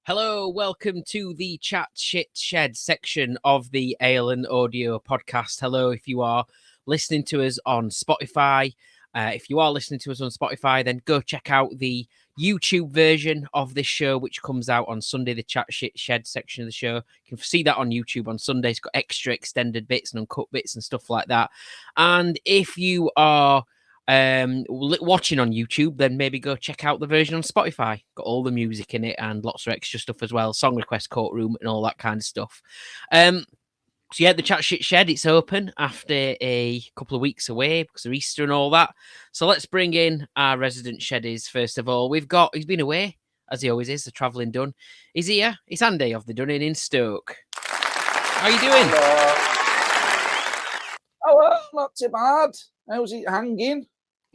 Hello, welcome to the Chat Shit Shed section of the Ale and Audio podcast. Hello, if you are listening to us on Spotify. If you are listening to us on Spotify, then go check out the YouTube version of this show, which comes out on Sunday, the Chat Shit Shed section of the show. You can see that on YouTube on Sunday. It's got extra extended bits and uncut bits and stuff like that. And if you are watching on YouTube, then maybe go check out the version on Spotify. Got all the music in it and lots of extra stuff as well. Song request courtroom and all that kind of stuff. So yeah, the Chat Shit Shed, it's open after a couple of weeks away because of Easter and all that. So let's bring in our resident Sheddies first of all. He's been away, as he always is, the travelling done. He's here. It's Andy of the Dunning in Stoke. How are you doing? Oh, well, not too bad. How's it hanging?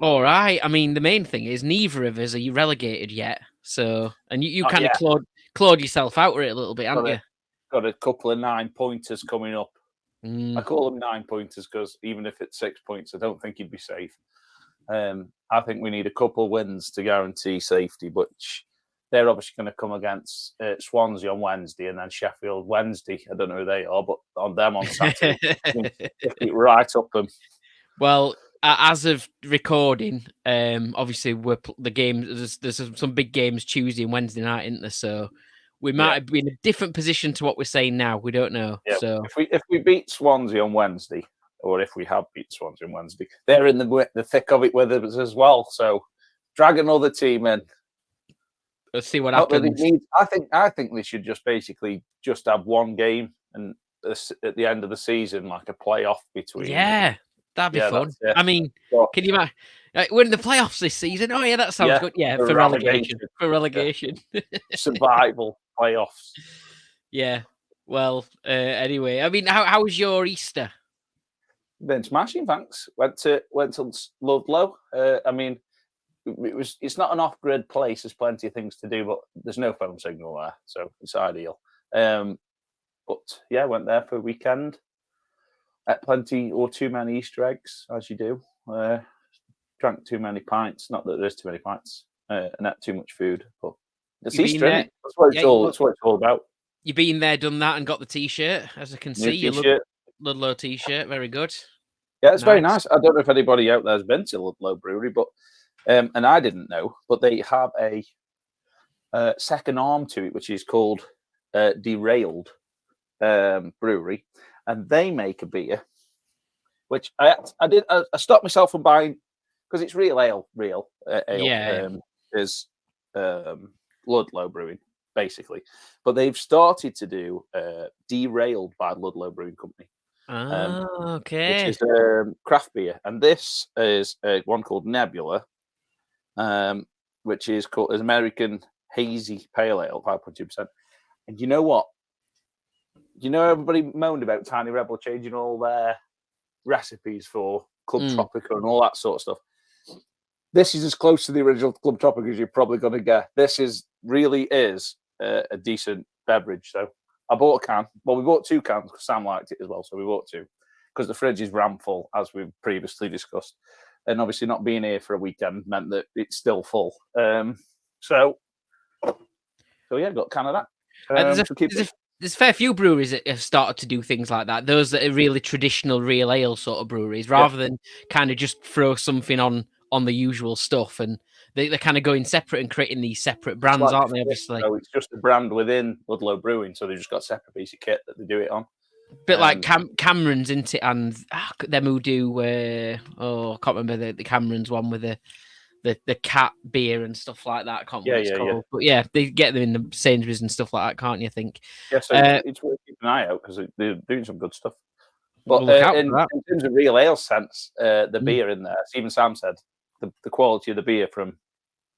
All right. I mean, the main thing is neither of us are you relegated yet. So, and you kind of clawed yourself out of it a little bit, haven't you? Got a couple of 9-pointers coming up. I call them 9-pointers because even if it's 6 points, I don't think you'd be safe. I think we need a couple of wins to guarantee safety, but they're obviously going to come against Swansea on Wednesday and then Sheffield Wednesday. I don't know who they are, but on them on Saturday, it right up them. Well, as of recording, obviously the games. There's some big games Tuesday and Wednesday night, isn't there? So we might be in a different position to what we're saying now. We don't know. Yeah. So if we beat Swansea on Wednesday, or if we have beat Swansea on Wednesday, they're in the thick of it with us as well. So drag another team in. Let's see what happens. I think they should just basically just have one game and at the end of the season, like a playoff between. Yeah. That'd be fun. I mean, can you imagine? We're in the playoffs this season. Oh, yeah, that sounds good. Yeah, for relegation. For relegation. Survival playoffs. Yeah. Well, anyway, I mean, how was your Easter? Been smashing, thanks. Went to Ludlow. I mean, it's not an off-grid place. There's plenty of things to do, but there's no phone signal there, so it's ideal. But yeah, went there for a weekend. Ate plenty or too many Easter eggs, as you do. Drank too many pints. Not that there's too many pints. And ate too much food. But it's Easter, isn't it? That's what it's all about. You've been there, done that, and got the T-shirt, as I can see. Your Ludlow T-shirt. Very good. Yeah, it's very nice. I don't know if anybody out there has been to Ludlow Brewery, but and I didn't know, but they have a second arm to it, which is called Derailed Brewery. And they make a beer, which I stopped myself from buying because it's real ale. Is Ludlow Brewing basically, but they've started to do Derailed by Ludlow Brewing Company. Okay. Which is craft beer, and this is one called Nebula, which is called American Hazy Pale Ale, 5.2%. And you know what? You know, everybody moaned about Tiny Rebel changing all their recipes for Club Tropica and all that sort of stuff. This is as close to the original Club Tropica as you're probably going to get. This really is a decent beverage. So I bought a can. Well, we bought 2 cans because Sam liked it as well. So we bought 2 because the fridge is ram full, as we've previously discussed. And obviously not being here for a weekend meant that it's still full. So yeah, got a can of that. There's a fair few breweries that have started to do things like that. Those that are really traditional real ale sort of breweries, rather than kind of just throw something on the usual stuff. And they're kind of going separate and creating these separate brands, aren't they? Obviously, so it's just a brand within Ludlow Brewing, so they've just got a separate piece of kit that they do it on. Bit like Cameron's, isn't it? And them who do I can't remember the Cameron's one with the cat beer and stuff like that. I can't remember what it's called. But yeah, they get them in the Sainsbury's and stuff like that, can't you? I think. Yeah, so it's worth keeping an eye out because they're doing some good stuff. But in terms of real ale sense, the beer in there, as even Sam said, the quality of the beer from,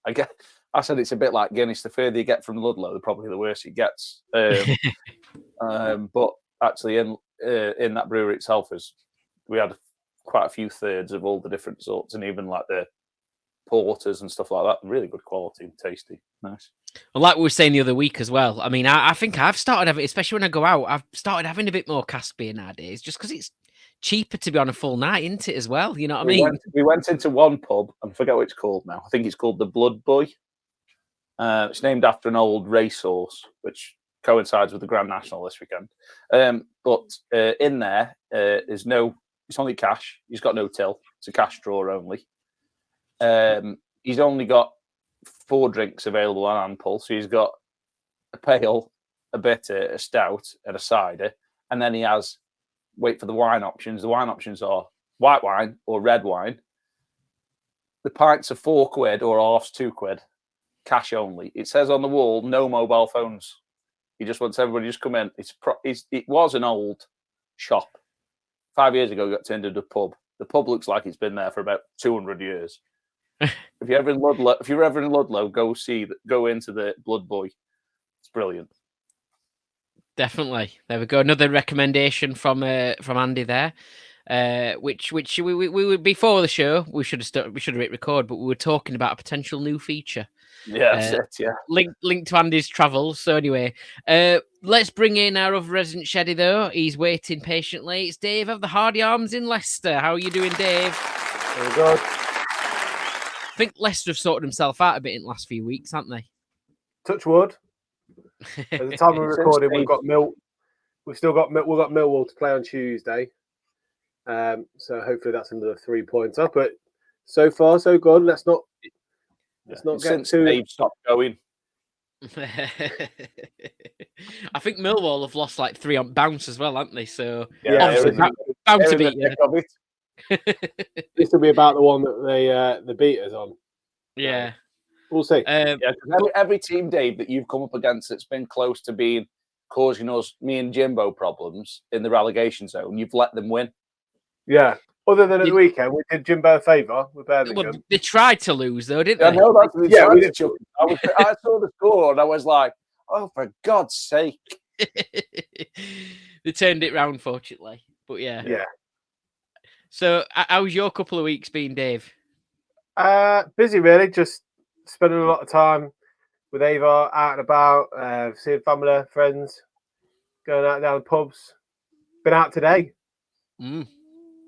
I said it's a bit like Guinness. The further you get from Ludlow, the probably the worse it gets. But actually, in that brewery itself, we had quite a few thirds of all the different sorts, and even like the porters and stuff like that. Really good quality and tasty. Nice. Well, like we were saying the other week as well. I mean, I think I've started having, especially when I go out, I've started having a bit more cask beer nowadays, just because it's cheaper to be on a full night, isn't it, as well? You know what I mean? We went into one pub, I forget what it's called now. I think it's called the Blood Boy. It's named after an old racehorse, which coincides with the Grand National this weekend. But in there, there's no. It's only cash. He's got no till. It's a cash draw only. He's only got 4 drinks available on hand pull. So he's got a pale, a bitter, a stout, and a cider. And then he has, wait for the wine options. The wine options are white wine or red wine. The pints are £4 or half's £2. Cash only. It says on the wall, no mobile phones. He just wants everybody to just come in. It was an old shop. 5 years ago, it got turned into a pub. The pub looks like it's been there for about 200 years. If you're ever in Ludlow, go into the Blood Boy. It's brilliant. Definitely. There we go. Another recommendation from Andy there. Which we before the show we should have hit record, but we were talking about a potential new feature. Yeah, that's it, yeah. Linked to Andy's travels. So anyway, let's bring in our other resident Sheddie though. He's waiting patiently. It's Dave of the Hardy Arms in Leicester. How are you doing, Dave? Very good. I think Leicester have sorted themselves out a bit in the last few weeks, haven't they? Touch wood. At the time we're recording, we've got Millwall to play on Tuesday. So hopefully that's another 3 points up. But so far, so good. Let's not get too. Dave stopped going. I think Millwall have lost like 3 on bounce as well, haven't they? So bound to beat you. This will be about the one that they beat us on. Yeah. We'll see. Every team, Dave, that you've come up against that's been close to being causing me and Jimbo problems in the relegation zone, you've let them win. Yeah. Other than at the weekend, we did Jimbo a favour with Birmingham. Well, they tried to lose, though, didn't they? I know that's we did. I saw the score and I was like, "Oh, for God's sake!" They turned it round, fortunately. But yeah. So, how's your couple of weeks been, Dave? Busy, really. Just spending a lot of time with Ava, out and about, seeing family, friends, going out down the pubs. Been out today.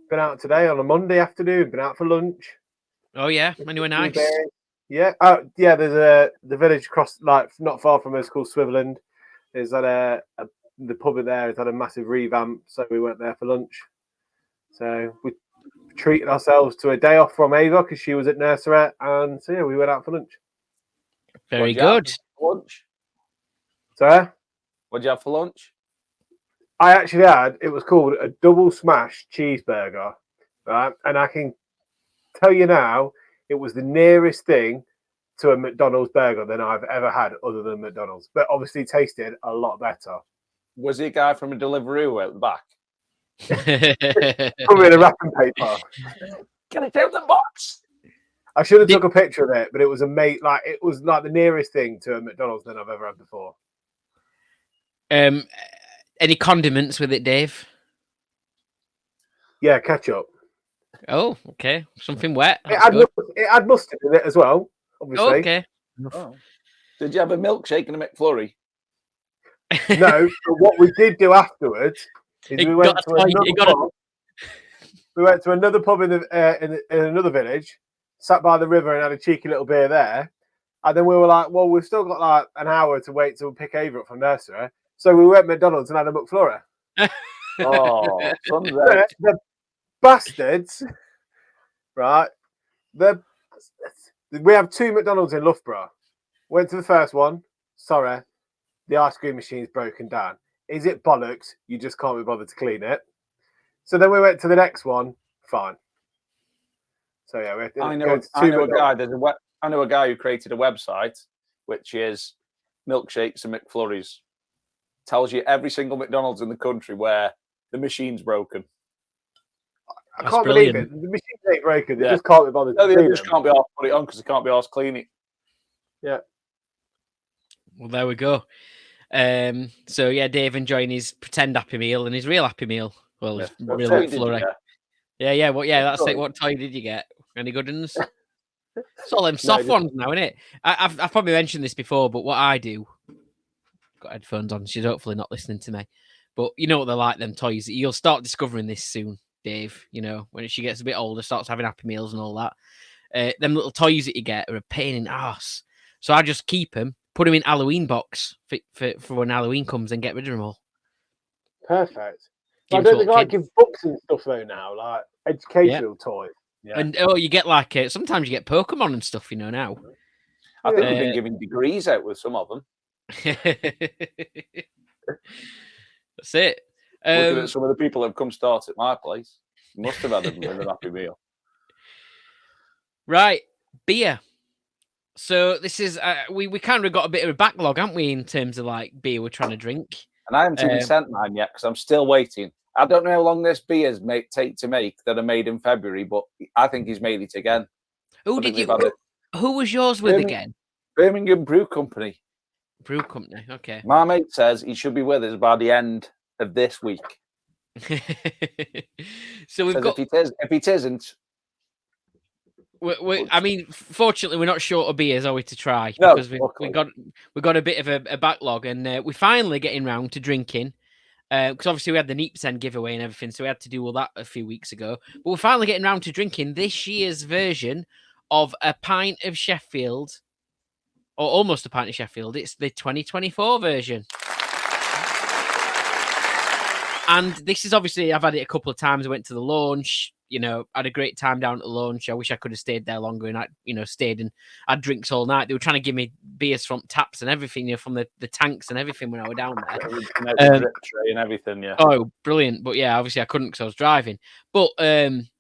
Been out today on a Monday afternoon. Been out for lunch. Oh yeah, anywhere nice? Yeah, there's the village across, like not far from us, called Swiveland. There's the pub in there has had a massive revamp, so we went there for lunch. So we treated ourselves to a day off from Ava because she was at nursery, and so yeah, we went out for lunch. Very good. Lunch. So, what'd you have for lunch? I actually had, it was called a double smash cheeseburger, right? And I can tell you now, it was the nearest thing to a McDonald's burger than I've ever had other than McDonald's, but obviously tasted a lot better. Was he a guy from a Deliveroo out the back? Probably in a wrapping paper. Can I take the box? I should have took a picture of it, but it was it was like the nearest thing to a McDonald's than I've ever had before. Any condiments with it, Dave? Yeah, ketchup. Oh, okay. Something wet. It had mustard in it as well, obviously. Okay. Oh. Did you have a milkshake and a McFlurry? No, but what we did do afterwards is we went to another pub in another village, sat by the river and had a cheeky little beer there. And then we were like, well, we've still got like an hour to wait to pick Ava up from nursery. So we went to McDonald's and had a McFlurry. Oh, the bastards, right? We have 2 McDonald's in Loughborough. Went to the first one. Sorry, the ice cream machine's broken down. Is it bollocks? You just can't be bothered to clean it. So then we went to the next one. Fine. So yeah, I know a guy who created a website which is milkshakes and McFlurries. Tells you every single McDonald's in the country where the machine's broken. I can't believe it. The machine ain't broken. They just can't be bothered. No, they just can't be asked to put it on because they can't be asked to clean it. Yeah. Well, there we go. So yeah, Dave enjoying his pretend Happy Meal and his real Happy Meal. Well, his real McFlurry. Yeah. Well, yeah, that's it. What toy did you get? Any good ones? It's all them soft ones now, isn't it? I've probably mentioned this before, but what I do, got headphones on. She's hopefully not listening to me, but you know what they're like, them toys. You'll start discovering this soon, Dave. You know, when she gets a bit older, starts having Happy Meals and all that. Them little toys that you get are a pain in the arse. So I just keep them, put them in Halloween box for when Halloween comes, and get rid of them all. Perfect. Give I 'em to don't think little I kids. give books and stuff though now, like educational toys. Yeah. And you get sometimes you get Pokemon and stuff, now. I think we've Uh, been giving degrees out with some of them. That's it. Looking at some of the people that have come start at my place, you must have had them with an happy meal. Right, beer. So this is we kind of got a bit of a backlog, haven't we, in terms of like beer we're trying to drink. And I haven't even sent mine yet because I'm still waiting. I don't know how long this beer's take to make that are made in February, but I think he's made it again. Who was yours with again? Birmingham Brew Company. Brew Company. Okay. My mate says he should be with us by the end of this week. So we've got. If it isn't. I mean, fortunately, we're not short of beers, are we, to try? No, because we got a bit of a backlog, and we're finally getting round to drinking. Because obviously we had the Neepsen giveaway and everything, so we had to do all that a few weeks ago. But we're finally getting round to drinking this year's version of a pint of Sheffield, or almost a pint of Sheffield. It's the 2024 version. And this is obviously, I've had it a couple of times. I went to the launch, had a great time down at the launch. I wish I could have stayed there longer and I, stayed and had drinks all night. They were trying to give me beers from taps and everything, from the tanks and everything when I was down there. Drip tray and everything, yeah. Oh, brilliant. But yeah, obviously I couldn't because I was driving. But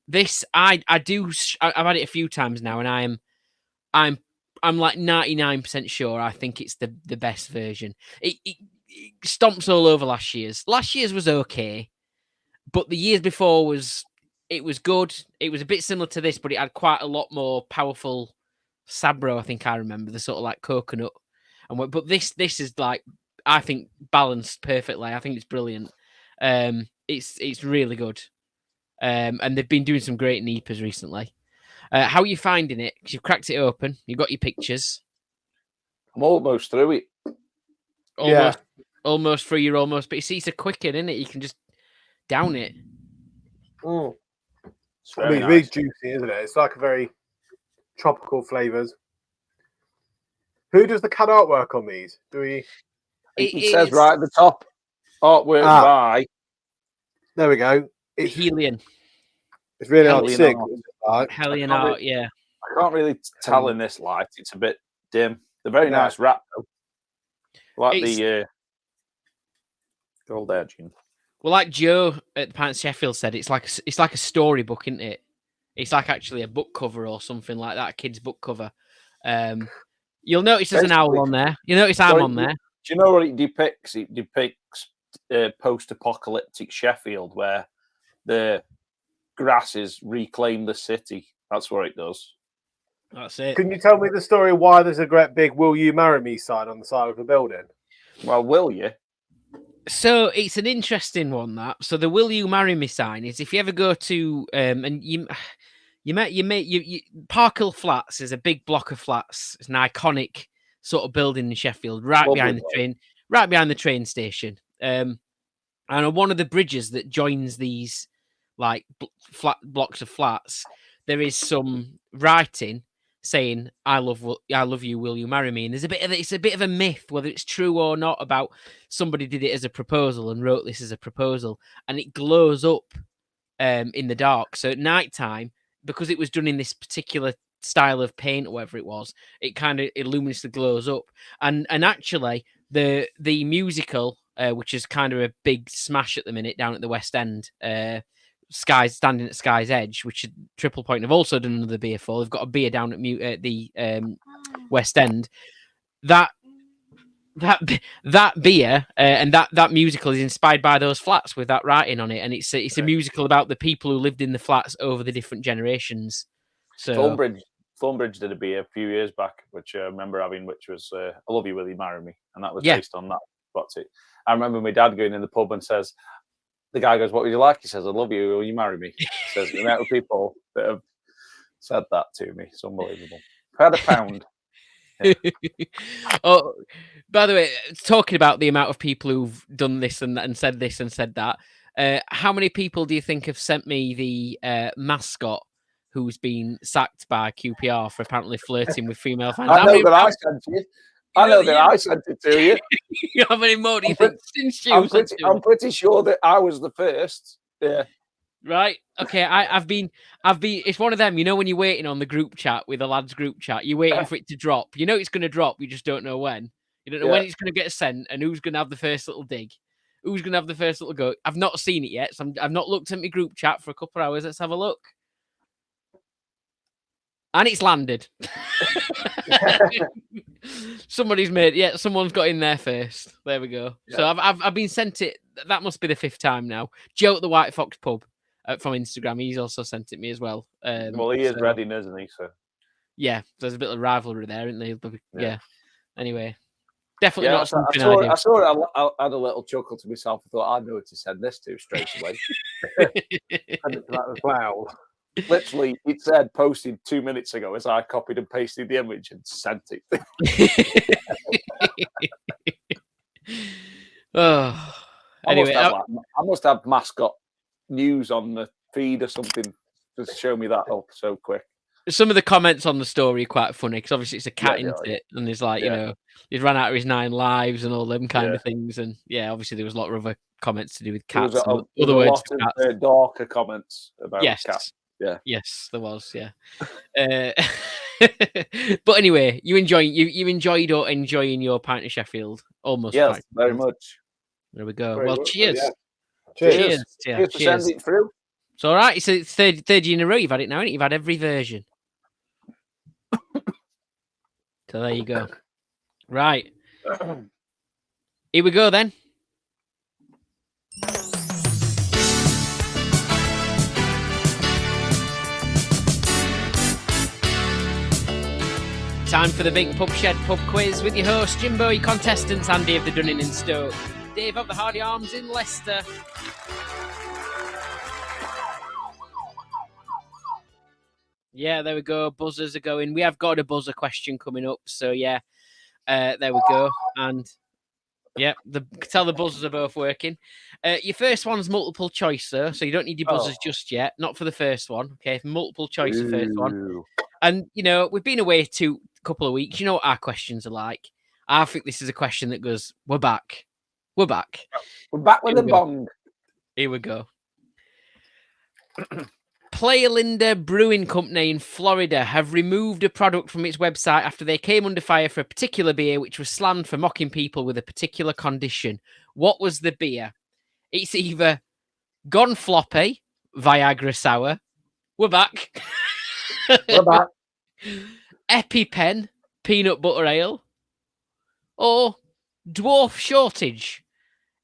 this, I've had it a few times now, and I'm like 99% sure I think it's the best version. It stomps all over last year's. Last year's was okay, but the years before was good. It was a bit similar to this, but it had quite a lot more powerful Sabro. I think I remember the sort of like coconut, but this is like, I think, balanced perfectly. I think it's brilliant. It's really good, and they've been doing some great NEPAs recently. How are you finding it? Because you've cracked it open, you've got your pictures. I'm almost through it. Almost through. You're almost, but you see, it's a quicker, isn't it? You can just down it. It's really juicy, isn't it? It's like a very tropical flavors. Who does the CAD artwork on these? It says right at the top, artwork by. There we go. It's Helion. It's really artistic. Hellion art, yeah. I can't really tell in this light. It's a bit dim. They're very nice wrap though. Like the gold edging. Well, like Joe at the Pint Sheffield said, it's like a storybook, isn't it? It's like actually a book cover or something like that, a kid's book cover. You'll notice there's an owl on there. You notice I'm on there. Do you know what it depicts? It depicts post-apocalyptic Sheffield, where the grasses reclaim the city. That's what it does. That's it. Can you tell me the story why there's a great big "Will you marry me" sign on the side of the building? Well, will you? So it's an interesting one, that. So the "Will you marry me" sign is, if you ever go to and you Parkhill Flats is a big block of flats. It's an iconic sort of building in Sheffield, right behind the train station. And on one of the bridges that joins these like flat blocks of flats, there is some writing saying I love you, will you marry me? And it's a bit of a myth whether it's true or not, about somebody did it as a proposal and wrote this as a proposal, and it glows up in the dark. So at night time, because it was done in this particular style of paint or whatever it was, it kind of luminously glows up. And actually the musical, which is kind of a big smash at the minute down at the West End, Standing at Sky's Edge, which Triple Point have also done another beer for. They've got a beer down at the West End. That beer and that musical is inspired by those flats with that writing on it, and it's a musical about the people who lived in the flats over the different generations. So Thornbridge did a beer a few years back, which I remember having, which was "I Love You, Will You Marry Me," and that was based on that. That's it. I remember my dad going in the pub and says, the guy goes, "What would you like?" He says, "I love you, will you marry me?" He says, the amount of people that have said that to me, it's unbelievable. If I had a pound. Yeah. Oh, by the way, talking about the amount of people who've done this and said this and said that, how many people do you think have sent me the mascot who's been sacked by QPR for apparently flirting with female fans. I know that I sent it. I know that I sent it to you. How many more do you think? I'm pretty sure that I was the first. Yeah. Right. Okay. I've been. It's one of them. You know, when you're waiting on the group chat with the lads group chat, you're waiting for it to drop. You know it's going to drop. You just don't know when. You don't know when it's going to get sent and who's going to have the first little dig. Who's going to have the first little go? I've not seen it yet. So I've not looked at my group chat for a couple of hours. Let's have a look. And it's landed. Somebody's made. Yeah, someone's got in there first. There we go. Yeah. So I've been sent it. That must be the 5th time now. Joe at the White Fox Pub from Instagram. He's also sent it me as well. Well, he is Reading, isn't he? So yeah, there's a bit of rivalry there, isn't there? Yeah. Anyway, definitely not. I saw it. I had a little chuckle to myself. I thought I know who to send this to straight away. Wow. Literally, it said posted 2 minutes ago as I copied and pasted the image and sent it. Oh, anyway, I must have mascot news on the feed or something to show me that up so quick. Some of the comments on the story are quite funny because obviously it's a cat, isn't it? And there's like, you know, he's run out of his 9 lives and all them kind of things. And yeah, obviously there was a lot of other comments to do with cats. Other words for cats. Darker comments about cats. Yeah. Yes, there was. Yeah. But anyway, you enjoyed or enjoying your pint of Sheffield almost? Yes, very much. There we go. Well, cheers. Yeah. Cheers for sending it through. It's all right. It's the third year in a row you've had it now, haven't you? You've had every version. So there you go. Right. Here we go then. Time for the Big Pub Shed Pub Quiz with your host, Jimbo, your contestants, Andy of the Dunning in Stoke, Dave of the Hardy Arms in Leicester. Yeah, there we go. Buzzers are going. We have got a buzzer question coming up. So, yeah, there we go. And, yeah, tell the buzzers are both working. Your first one's multiple choice, though, so you don't need your buzzers just yet. Not for the first one, okay? Multiple choice, the first one. And, you know, we've been away a couple of weeks. You know what our questions are like. I think this is a question that goes, we're back. We're back. We're back with the bong. Here we go. Playa Linda Brewing Company in Florida have removed a product from its website after they came under fire for a particular beer which was slammed for mocking people with a particular condition. What was the beer? It's either Gone Floppy, Viagra Sour. We're back. We're back. EpiPen, Peanut Butter Ale. Or Dwarf Shortage,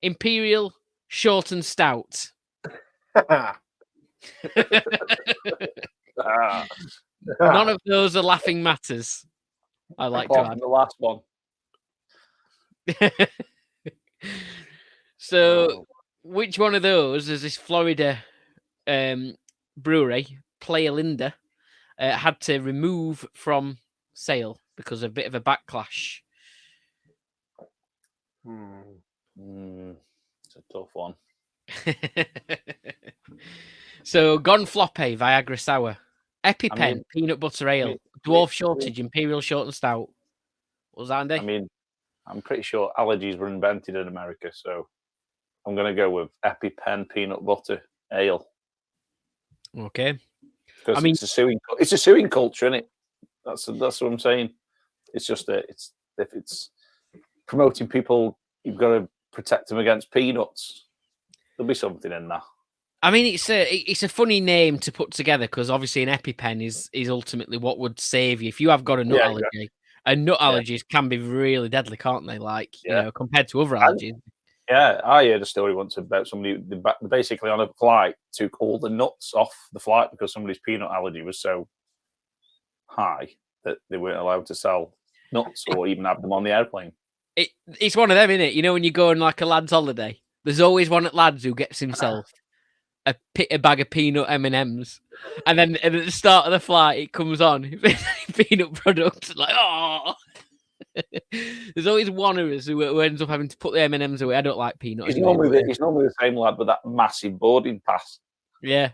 Imperial Short and Stout. None of those are laughing matters. I like to add the last one. So, which one of those is this Florida brewery, Playa Linda, had to remove from sale because of a bit of a backlash? It's a tough one. So, Gone Floppy, Viagra Sour, EpiPen, Peanut Butter Ale, Dwarf Shortage, Imperial Short and Stout. What was that, Andy? I mean, I'm pretty sure allergies were invented in America, so I'm going to go with EpiPen Peanut Butter Ale. Okay. Because it's a suing culture, isn't it? That's what I'm saying. It's just if it's promoting people, you've got to protect them against peanuts. There'll be something in that. I mean, it's a funny name to put together because obviously an EpiPen is ultimately what would save you if you have got a nut allergy. Exactly. And nut allergies can be really deadly, can't they? Like, you know, compared to other allergies. I heard a story once about somebody basically on a flight took all the nuts off the flight because somebody's peanut allergy was so high that they weren't allowed to sell nuts or even have them on the airplane. It's one of them, isn't it? You know, when you go on like a lad's holiday, there's always one at lads who gets himself a bag of peanut M&Ms, and then at the start of the flight it comes on peanut products. Like, oh, there's always one of us who ends up having to put the M&Ms away. I don't like peanut. He's normally the same lad with that massive boarding pass. Yeah.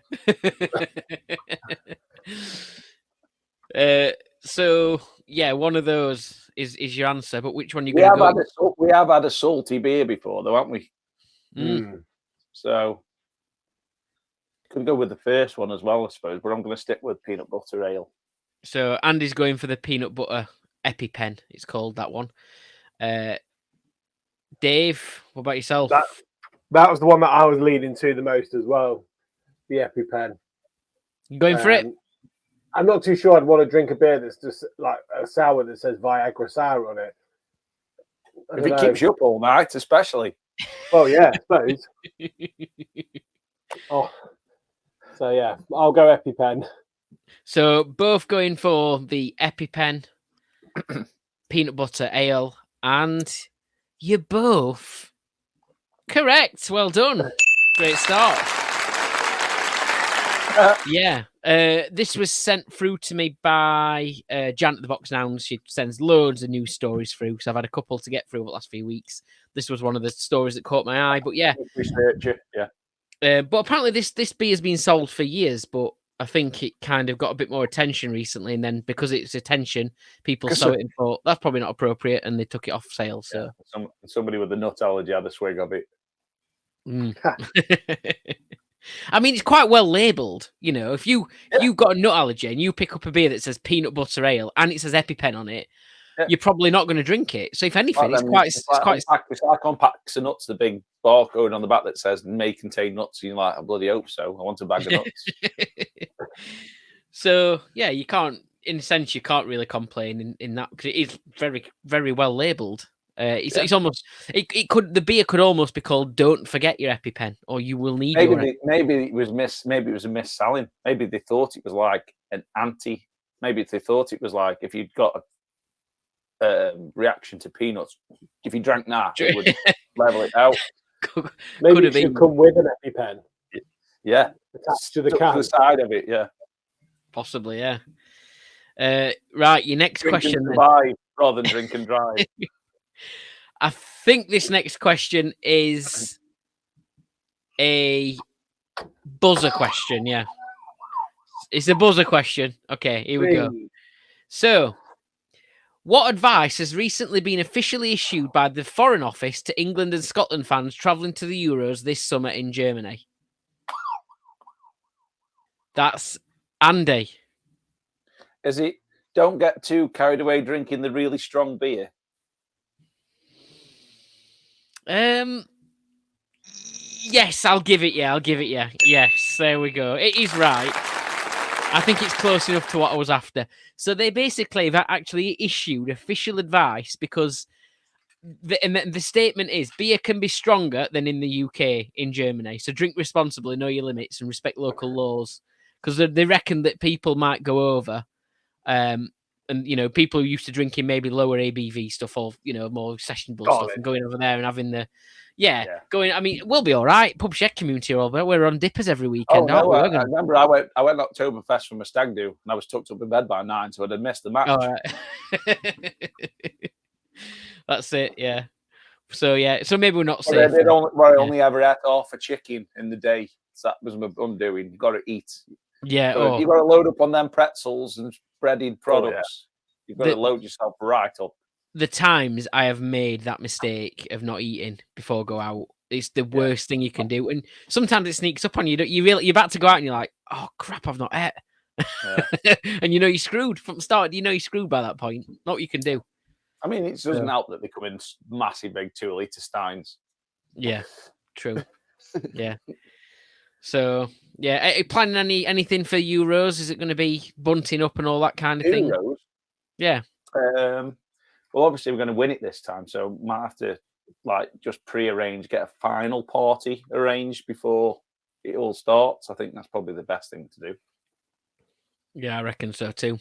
So yeah, one of those is your answer. But which one are you going to go? We have had a salty beer before, though, haven't we? Mm. So could go with the first one as well, I suppose. But I'm going to stick with peanut butter ale. So Andy's going for the peanut butter EpiPen. It's called that one. Dave, what about yourself? That was the one that I was leaning to the most as well. The EpiPen. You going for it? I'm not too sure I'd want to drink a beer that's just like a sour that says Viagra sour on it. If it keeps you up all night, especially. Well, yeah, I suppose. So yeah, I'll go EpiPen. So both going for the EpiPen peanut butter ale, and you're both correct. Well done. Great start. Yeah. This was sent through to me by Jan at the Box Nouns. She sends loads of news stories through, because I've had a couple to get through over the last few weeks. This was one of the stories that caught my eye. But yeah. Research it, yeah. But apparently this beer has been sold for years, but I think it kind of got a bit more attention recently, and then because it's attention, people saw it and thought that's probably not appropriate, and they took it off sale. So somebody with a nut allergy had a swig of it. I mean, it's quite well labelled. You know, if you've got a nut allergy and you pick up a beer that says peanut butter ale and it says EpiPen on it, you're probably not going to drink it. So if anything, it's quite. It's like on packs of nuts, the big barcode on the back that says may contain nuts. You're like, I bloody hope so. I want a bag of nuts. So yeah, you can't. In a sense, you can't really complain in that, because it is very, very well labelled. It's almost the beer could almost be called "Don't Forget Your EpiPen," or "You Will Need Your." Maybe it was a misselling. Maybe they thought it was like an anti. Maybe they thought it was like if you'd got a reaction to peanuts, if you drank that, it would level it out. Maybe it should come with an EpiPen. Yeah, attached to the can. To the side of it. Yeah, possibly. Yeah. Right, your next question. Rather than drink and drive. I think this next question is a buzzer question. Yeah, it's a buzzer question. Okay, here we go. So, what advice has recently been officially issued by the Foreign Office to England and Scotland fans travelling to the Euros this summer in Germany? That's Andy. Is it? Don't get too carried away drinking the really strong beer. Yes, I'll give it you. Yes, there we go. It is right. I think it's close enough to what I was after. So they basically have actually issued official advice, because the statement is beer can be stronger than in the UK in Germany. So drink responsibly, know your limits, and respect local laws, because they reckon that people might go over. And people who used to drinking maybe lower ABV stuff, or more sessionable stuff, and going over there and having going. I mean, we'll be all right. Pub Shed community are all there. We're on dippers every weekend. I remember I went Oktoberfest from a stag do, and I was tucked up in bed by 9, so I'd have missed the match. All right. That's it. Yeah. So maybe we're not safe. I only ever ate half a chicken in the day. So that was my undoing. You got to eat. Yeah. You got to load up on them pretzels and breaded products. You've got to load yourself right up. The times I have made that mistake of not eating before I go out, it's the worst thing you can do. And sometimes it sneaks up on you. You're about to go out and you're like, oh crap, I've not ate. Yeah. And you're screwed from the start. You're screwed by that point. Not what you can do. I mean, it doesn't help that they come in massive big 2-litre steins. Yeah, true. Yeah. So, planning anything for Euros? Is it going to be bunting up and all that kind of thing? Euros? Yeah. Well, obviously we're going to win it this time, so might have to just pre-arrange, get a final party arranged before it all starts. I think that's probably the best thing to do. Yeah, I reckon so too.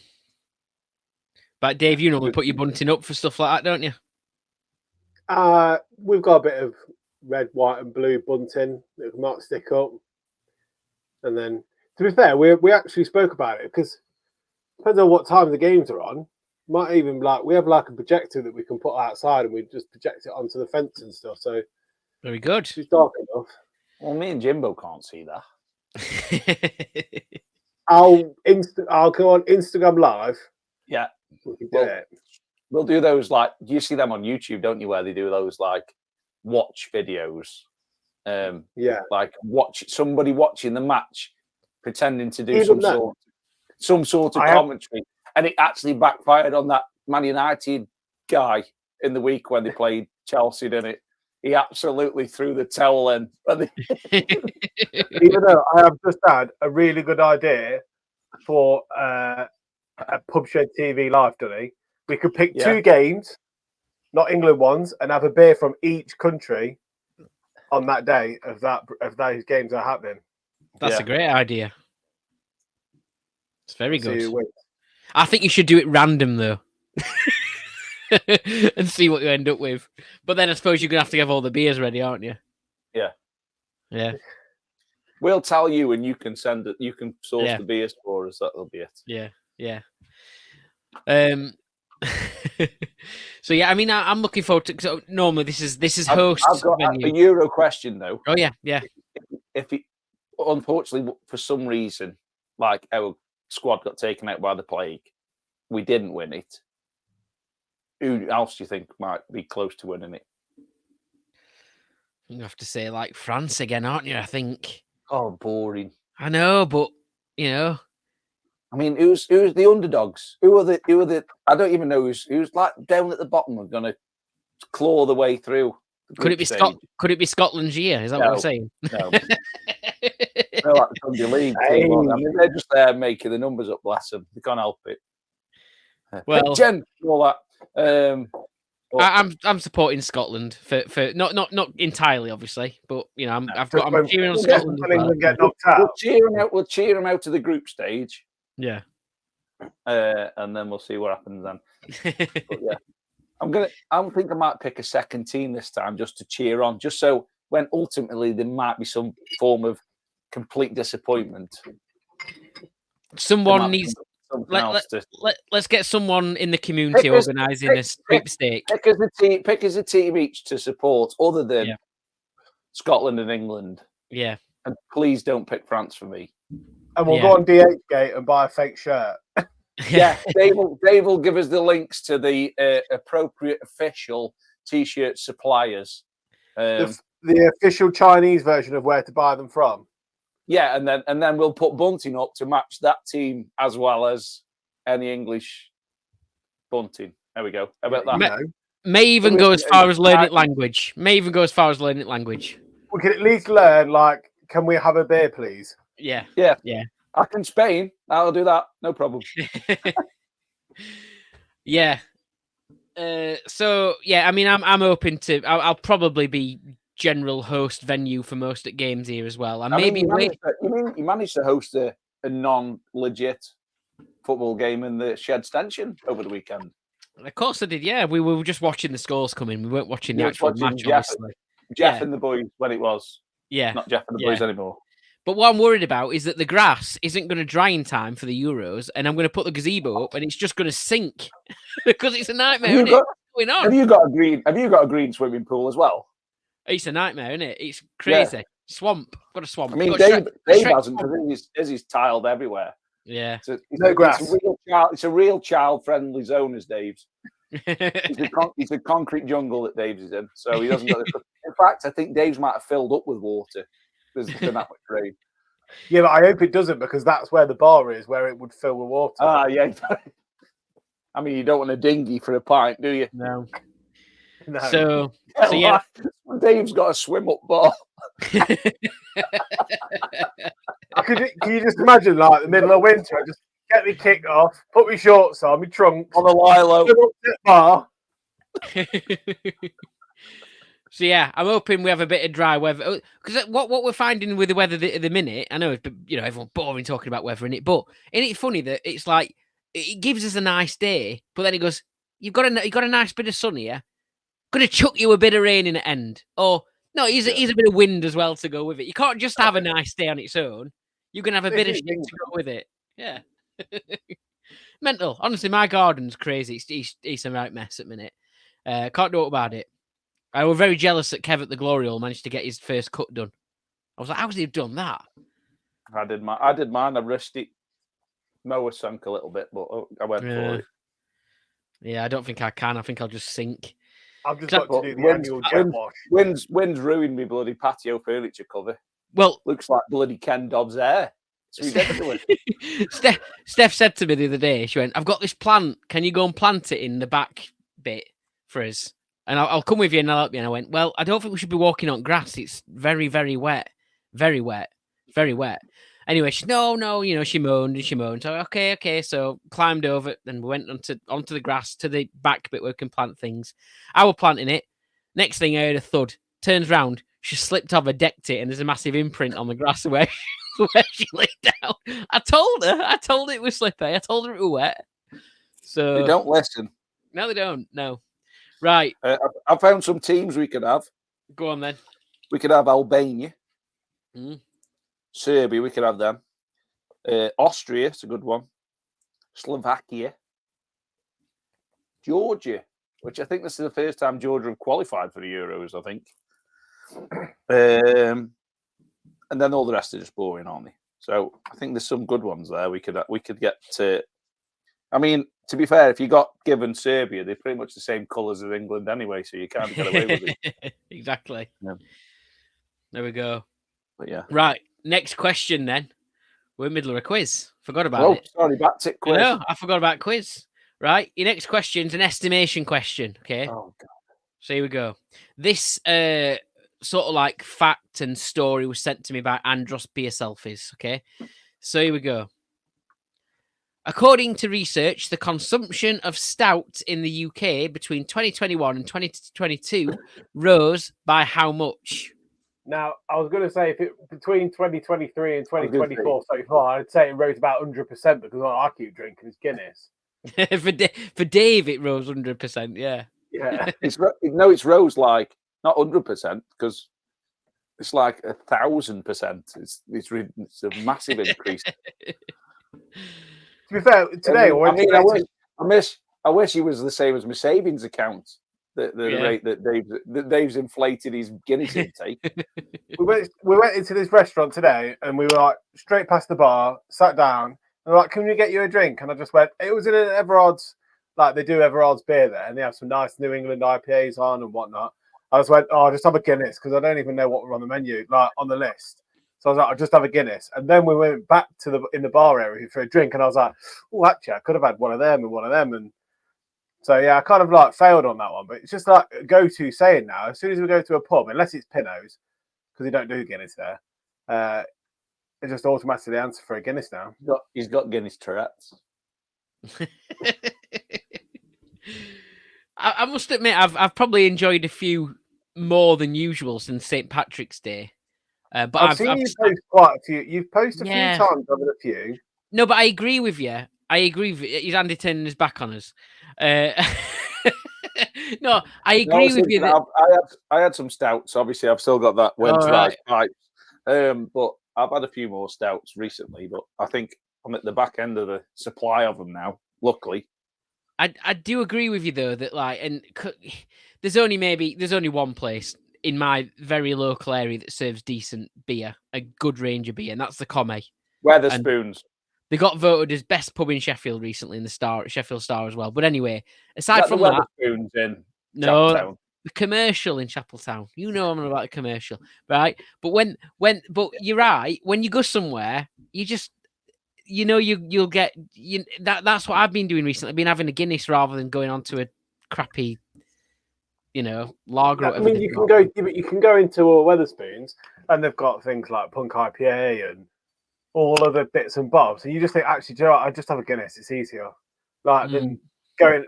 But Dave, you normally put your bunting up for stuff like that, don't you? We've got a bit of red, white, and blue bunting that we might stick up. And then, to be fair, we actually spoke about it, because depends on what time the games are on. Might even we have a projector that we can put outside, and we just project it onto the fence and stuff. So very good. It's dark enough. Well, me and Jimbo can't see that. I'll go on Instagram Live. Yeah. We can do it. We'll do those, like, you see them on YouTube, don't you, where they do those, like, watch videos. Like somebody watching the match, pretending to do some sort of commentary. And it actually backfired on that Man United guy in the week when they played Chelsea, didn't it? He absolutely threw the towel in. Even though I have just had a really good idea for a PubShed TV live, Dunny. We could pick 2 games, not England ones, and have a beer from each country on that day of those games are happening. That's a great idea. It's very good. So I think you should do it random though. And see what you end up with. But then I suppose you're gonna have to have all the beers ready, aren't you? Yeah. Yeah. We'll tell you, and you can send it. You can source the beers for us. That'll be it. Yeah. Yeah. So yeah, I mean, I'm looking forward to. So normally, this is host. I've got a Euro question though. Oh yeah. If it, unfortunately, for some reason, like our squad got taken out by the plague, we didn't win it. Who else do you think might be close to winning it? You have to say like France again, aren't you? I think. Oh, boring. I know, but you know. I mean, who's the underdogs? Who are the? I don't even know who's like down at the bottom and going to claw the way through. Could it be Could it be Scotland's year? Is that what we're saying? No. They're like the Sunday League team. I mean, they're just there making the numbers up. Bless them. They can't help it. Well, Jen, all that. I'm supporting Scotland for not entirely, obviously, but you know I'm cheering on Scotland. Get knocked out. We'll cheer them out to the group stage. Yeah. And then we'll see what happens then. But yeah, I think I might pick a second team this time just to cheer on, just so when ultimately there might be some form of complete disappointment. Someone needs. Let's get someone in the community organising a sweepstake. Pick as a team each to support, other than Scotland and England. Yeah. And please don't pick France for me. And we'll go on DHgate and buy a fake shirt. Yeah, Dave will give us the links to the appropriate official T-shirt suppliers. The official Chinese version of where to buy them from. Yeah, and then we'll put bunting up to match that team as well as any English bunting. There we go. How about that? May even go as far as learning language. We can at least learn, like, can we have a beer, please? Yeah. I can Spain. I'll do that. No problem. Yeah. So yeah, I mean, I'm open to. I'll probably be general host venue for most at games here as well. And maybe you managed to host a non-legit football game in the Shed Stanchion over the weekend. Of course I did. Yeah, we were just watching the scores come in. We weren't watching the actual match, obviously. Jeff and the boys when it was. Yeah, not Jeff and the boys anymore. But what I'm worried about is that the grass isn't going to dry in time for the Euros, and I'm going to put the gazebo up, and it's just going to sink because it's a nightmare. Have you got a green swimming pool as well? It's a nightmare, isn't it? It's crazy. Yeah. Swamp. Got a swamp. I mean, Dave hasn't, because his tiled everywhere. Yeah. No grass. It's a real child-friendly zone, as Dave's. It's a concrete jungle that Dave's is in, so he doesn't. In fact, I think Dave's might have filled up with water. There's been that much rain. Yeah, but I hope it doesn't, because that's where the bar is, where it would fill with water. Ah, yeah. I mean, you don't want a dinghy for a pint, do you? No. No. So yeah, Dave's got a swim up bar. Can you just imagine, like, the middle of winter, I just get me kicked off, put me shorts on, my trunks on a lilo, bar. So yeah, I'm hoping we have a bit of dry weather, because what we're finding with the weather at the minute, I know everyone's boring talking about weather in it, but isn't it funny that it's like it gives us a nice day, but then it goes, you've got a nice bit of sun here, gonna chuck you a bit of rain in the end, or no, here's a bit of wind as well to go with it. You can't just have a nice day on its own. You can have a bit of shit to go with it. Yeah. Mental. Honestly, my garden's crazy. It's a right mess at the minute. Can't do it about it. I was very jealous that Kev at the Glory Hole managed to get his first cut done. I was like, how's he done that? I did mine. I rushed it. Mower sunk a little bit, but I went for it. Yeah, I don't think I can. I think I'll just sink. I've just got to do the annual jet wash. Wind's ruined me bloody patio furniture cover. Well, looks like bloody Ken Dodd's hair. It's ridiculous. Steph said to me the other day, she went, "I've got this plant. Can you go and plant it in the back bit for us? And I'll come with you and I'll help you." And I went, "Well, I don't think we should be walking on grass. It's very, very wet. Very wet. Very wet." Anyway, she no, she moaned. So okay. So climbed over and we went onto the grass to the back bit where we can plant things. I was planting it. Next thing I heard a thud. Turns round, she slipped off, decked it, and there's a massive imprint on the grass where she lay down. I told her it was slippery. I told her it was wet. So they don't listen. No, they don't. No. Right. I found some teams we could have. Go on then. We could have Albania. Serbia, we could have them. Austria, it's a good one. Slovakia. Georgia, which I think this is the first time Georgia have qualified for the Euros, I think. And then all the rest are just boring, aren't they? So I think there's some good ones there. We could get to. I mean, to be fair, if you got given Serbia, they're pretty much the same colours as England anyway, so you can't get away with it. Exactly. Yeah. There we go. But yeah. Right. Next question then. We're in the middle of a quiz. Forgot about it. Sorry, back to quiz. No, I forgot about quiz. Right. Your next question's an estimation question. Okay. Oh God. So here we go. This sort of like fact and story was sent to me by Andros Beer Selfies. Okay. So here we go. According to research, the consumption of stout in the UK between 2021 and 2022 rose by how much? Now, I was going to say between 2023 and 2024 so far, I'd say it rose about 100% because all I keep drinking is Guinness. For Dave, it rose 100%. Yeah. Yeah. It's rose like not 100% because it's like 1,000%. It's a massive increase. To be fair, today I wish he was the same as my savings account. The rate that Dave's inflated his Guinness intake. we went into this restaurant today and we were like straight past the bar, sat down, and they're like, "Can we get you a drink?" And I just went, it was in an Everard's, like they do Everard's beer there, and they have some nice New England IPAs on and whatnot. I just went, "Oh, just have a Guinness," because I don't even know what were on the menu, like on the list. So I was like, I'll just have a Guinness. And then we went back to in the bar area for a drink, and I was like, oh, actually, I could have had one of them and one of them. And so, yeah, I kind of like failed on that one. But it's just like a go-to saying now. As soon as we go to a pub, unless it's Pinot's, because they don't do Guinness there, it just automatically answer for a Guinness now. He's got Guinness Tourette's. I must admit, I've probably enjoyed a few more than usual since St. Patrick's Day. But I've seen you post quite a few. You've posted a few times over a few. No, but I agree with you. He's Andy turning his back on us. No, I agree with you. I had some stouts. Obviously, I've still got that Wednesday pipes. But I've had a few more stouts recently. But I think I'm at the back end of the supply of them now. Luckily, I do agree with you though that there's only one place in my very local area that serves decent beer, a good range of beer, and that's the Commie. Weatherspoons. They got voted as best pub in Sheffield recently in the Sheffield Star as well. But anyway, aside from that, Weatherspoons in Chapeltown. The commercial in Chapeltown. You know I'm about the commercial, right? But but you're right. When you go somewhere, you just you'll get that's what I've been doing recently. I've been having a Guinness rather than going on to a crappy lager. I mean, you can go into Weatherspoons, and they've got things like Punk IPA and all other bits and bobs. And you just think, actually, do you know what? I just have a Guinness. It's easier, than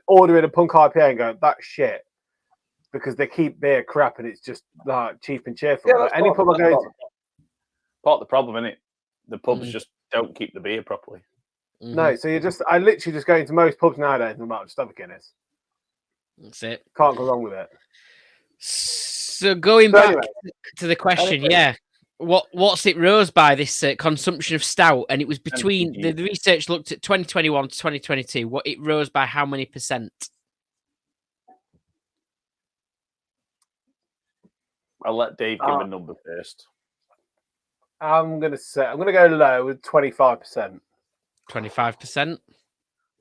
ordering a Punk IPA and going, that's shit, because they keep beer crap and it's just like cheap and cheerful. Yeah, any pub I go to, part of the problem, isn't it? The pubs just don't keep the beer properly. No, so I literally just go into most pubs nowadays and I'm like, just have a Guinness. That's it. Can't go wrong with it. So going back to the question, what's it rose by, this consumption of stout? And it was between the research looked at 2021 to 2022. What it rose by how many percent? I'll let Dave give a number first. I'm gonna go low with 25%. 25%.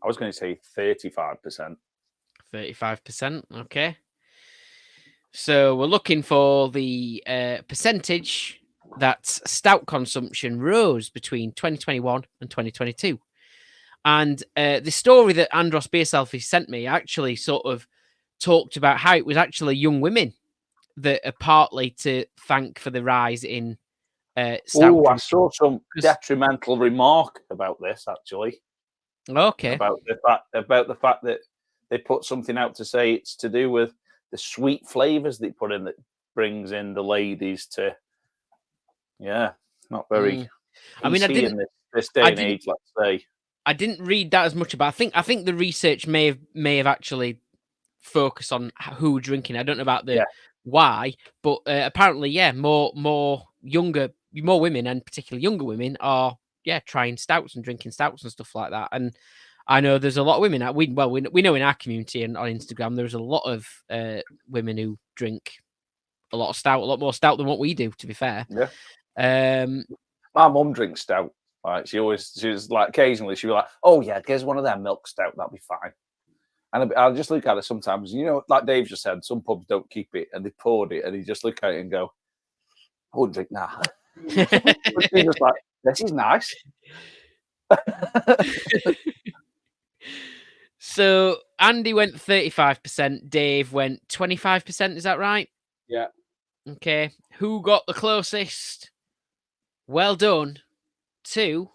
I was going to say 35%. 35%. Okay. So we're looking for the percentage that stout consumption rose between 2021 and 2022. And the story that Andros Beer Selfish sent me actually sort of talked about how it was actually young women that are partly to thank for the rise in stout. Oh, I saw some detrimental remark about this, actually. Okay. About the fact that they put something out to say it's to do with the sweet flavors they put in that brings in the ladies to, not very. I mean, I didn't in this day and age. Let's say I didn't read that as much about. I think the research may have actually focused on who drinking. I don't know about the why, but apparently, more women, and particularly younger women, are trying stouts and drinking stouts and stuff like that. And I know there's a lot of women. We know in our community and on Instagram there's a lot of women who drink a lot more stout than what we do. To be fair, my mum drinks stout. Like she was like occasionally she'd be like, "Oh yeah, here's one of them milk stout. That'll be fine." And I'll just look at it sometimes. Like Dave just said, some pubs don't keep it, and they poured it, and you just look at it and go, "I wouldn't drink that." She's just like, "This is nice." So Andy went 35%. Dave went 25%. Is that right? Yeah. Okay. Who got the closest? Well done to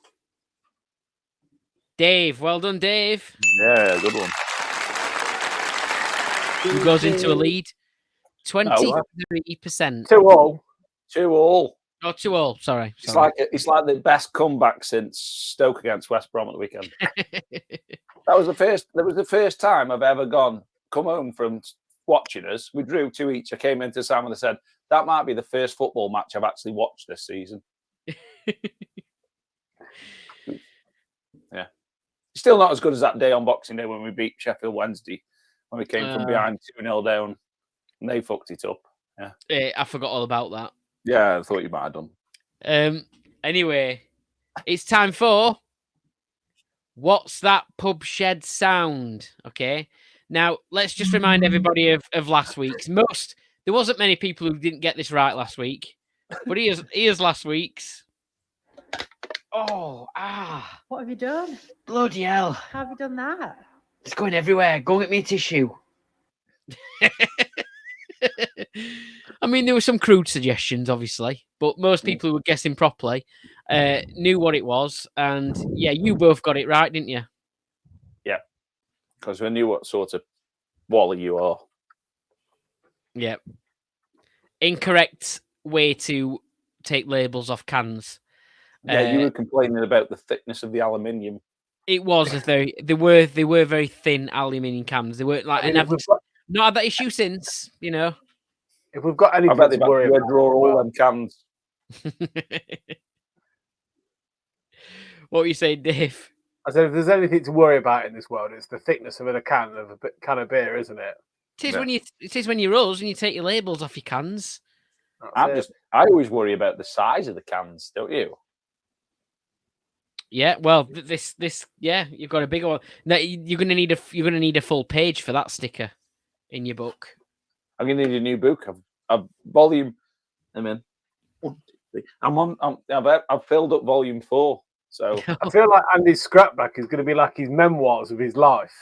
Dave. Well done, Dave. Yeah, good one. Who goes into a lead? 23%. 2-2. 2-2. Oh, 2-2. Sorry. It's like the best comeback since Stoke against West Brom at the weekend. That was the first time I've ever come home from watching us. We drew 2 each. I came into Sam and I said, that might be the first football match I've actually watched this season. Yeah. Still not as good as that day on Boxing Day when we beat Sheffield Wednesday, when we came from behind 2-0 down and they fucked it up. Yeah. I forgot all about that. Yeah, I thought you might have done. Anyway, it's time for What's That Pub Shed Sound? Okay. Now, let's just remind everybody of last week's. There wasn't many people who didn't get this right last week, but here's last week's. Oh, What have you done? bloody hell. How have you done that? It's going everywhere. Go and get me a tissue. I mean, there were some crude suggestions, obviously, but most people who were guessing properly knew what it was. And yeah, you both got it right, didn't you? Yeah, because we knew what sort of Wally you are. Yeah. Incorrect way to take labels off cans. Yeah, you were complaining about the thickness of the aluminium. It was they were very thin aluminium cans. They weren't like, and I've not had that issue since, If we've got anything I bet to worry about, draw all them cans. What were you saying, Dave? I said, if there's anything to worry about in this world, it's the thickness of a can of beer, isn't it? It is when you us and you take your labels off your cans. I always worry about the size of the cans, don't you? Yeah, well, this you've got a bigger one. Now, you're gonna need a full page for that sticker in your book. I'm gonna need a new book. I've volume. I've filled up volume 4. So I feel like Andy's scrapback is going to be like his memoirs of his life.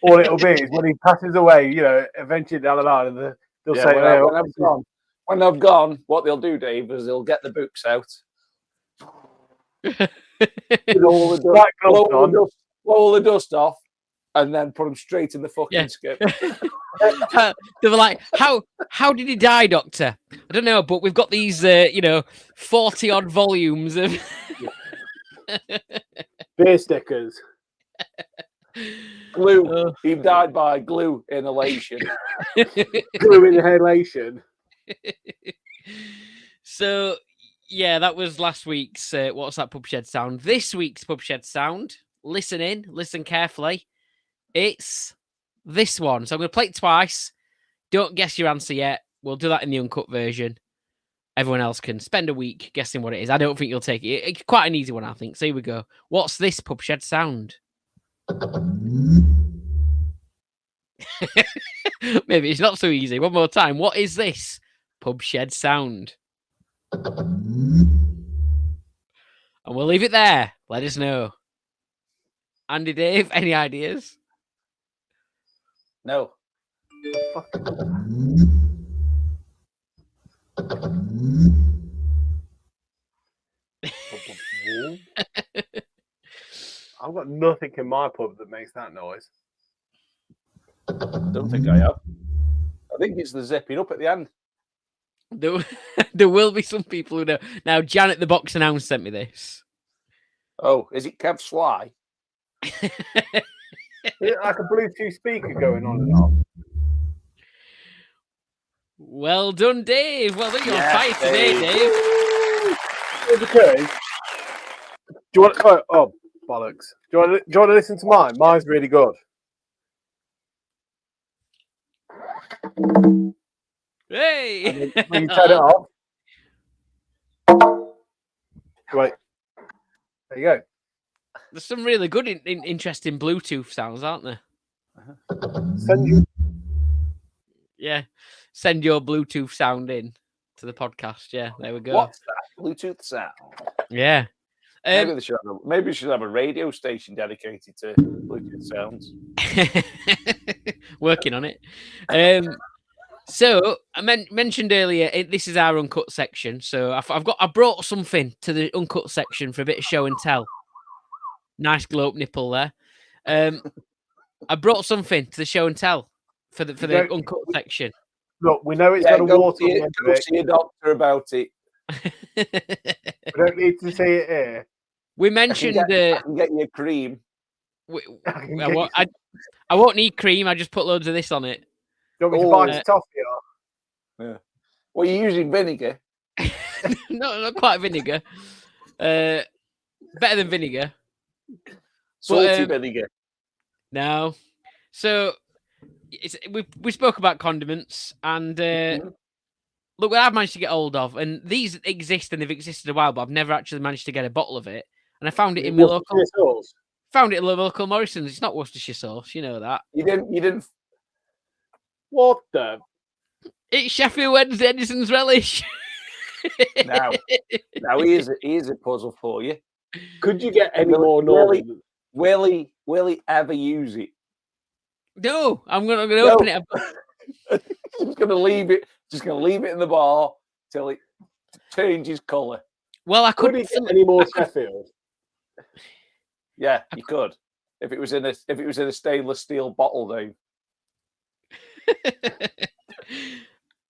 All it'll be is when he passes away, eventually down the line, and they'll say, when I've gone, what they'll do, Dave, is they'll get the books out. With all the dust, blow all the dust off, and then put them straight in the fucking skip. They were like, "How did he die, Doctor?" I don't know, but we've got these, 40 odd volumes of beer stickers. Glue. He died by glue inhalation. Glue inhalation. So. Yeah, that was last week's What's That Pub Shed Sound. This week's Pub Shed Sound, listen carefully. It's this one. So I'm going to play it twice. Don't guess your answer yet. We'll do that in the uncut version. Everyone else can spend a week guessing what it is. I don't think you'll take it. It's quite an easy one, I think. So here we go. What's this pub shed sound? Maybe it's not so easy. One more time. What is this pub shed sound? And we'll leave it there. Let us know. Andy, Dave, any ideas? No. I've got nothing in my pub that makes that noise. Don't think I have. I think it's the zipping up at the end. There will be some people who know. Now, Janet the Box Announce sent me this. Oh, is it Kev Sly? Is it like a Bluetooth speaker going on and off? Well done, Dave. Well done. You're on Yes, fire today, Dave. Okay. Do you want? Oh, bollocks! Do you want to listen to mine? Mine's really good. Hey! When you turn it off. Wait. There you go. There's some really good, interesting Bluetooth sounds, aren't there? Send you. Yeah. Send your Bluetooth sound in to the podcast. Yeah, there we go. What's that? Bluetooth sound. Yeah. Maybe we should have a radio station dedicated to Bluetooth sounds. Working on it. So I mentioned earlier, this is our uncut section. So I brought something to the uncut section for a bit of show and tell. Nice globe nipple there. I brought something to the show and tell for the uncut section. Look, we know it's got a water. Go see a doctor about it. We don't need to say it here. We mentioned I can get you a cream. I won't need cream. I just put loads of this on it. Do you want me to buy some toffee? Yeah. Well, you're using vinegar. No, not quite vinegar. Better than vinegar. Salty vinegar. No. So we spoke about condiments, and look what I've managed to get hold of. And these exist, and they've existed a while, but I've never actually managed to get a bottle of it. And I found it in my local. Found it at the local Morrison's. It's not Worcestershire sauce, you know that. You didn't. What the? It's Sheffield Wednesday Edison's relish. Now here's a puzzle for you. Could you get any more normal? Will he ever use it? No, I'm gonna open it. Just gonna leave it in the bar till it changes colour. Well, I couldn't get any more Sheffield. Yeah, you could. If it was in a stainless steel bottle, though.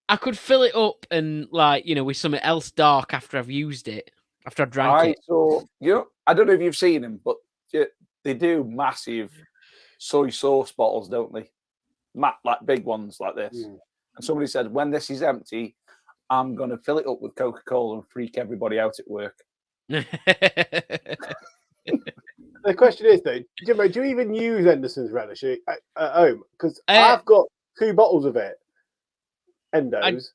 I could fill it up and with something else dark after I've used it, after I drank it. So I don't know if you've seen them, but they do massive soy sauce bottles, don't they? Like big ones like this. Mm. And somebody said, when this is empty, I'm going to fill it up with Coca-Cola and freak everybody out at work. The question is, though, Jimbo, do you even use Henderson's relish at home? Because I've got 2 bottles of it. Endos.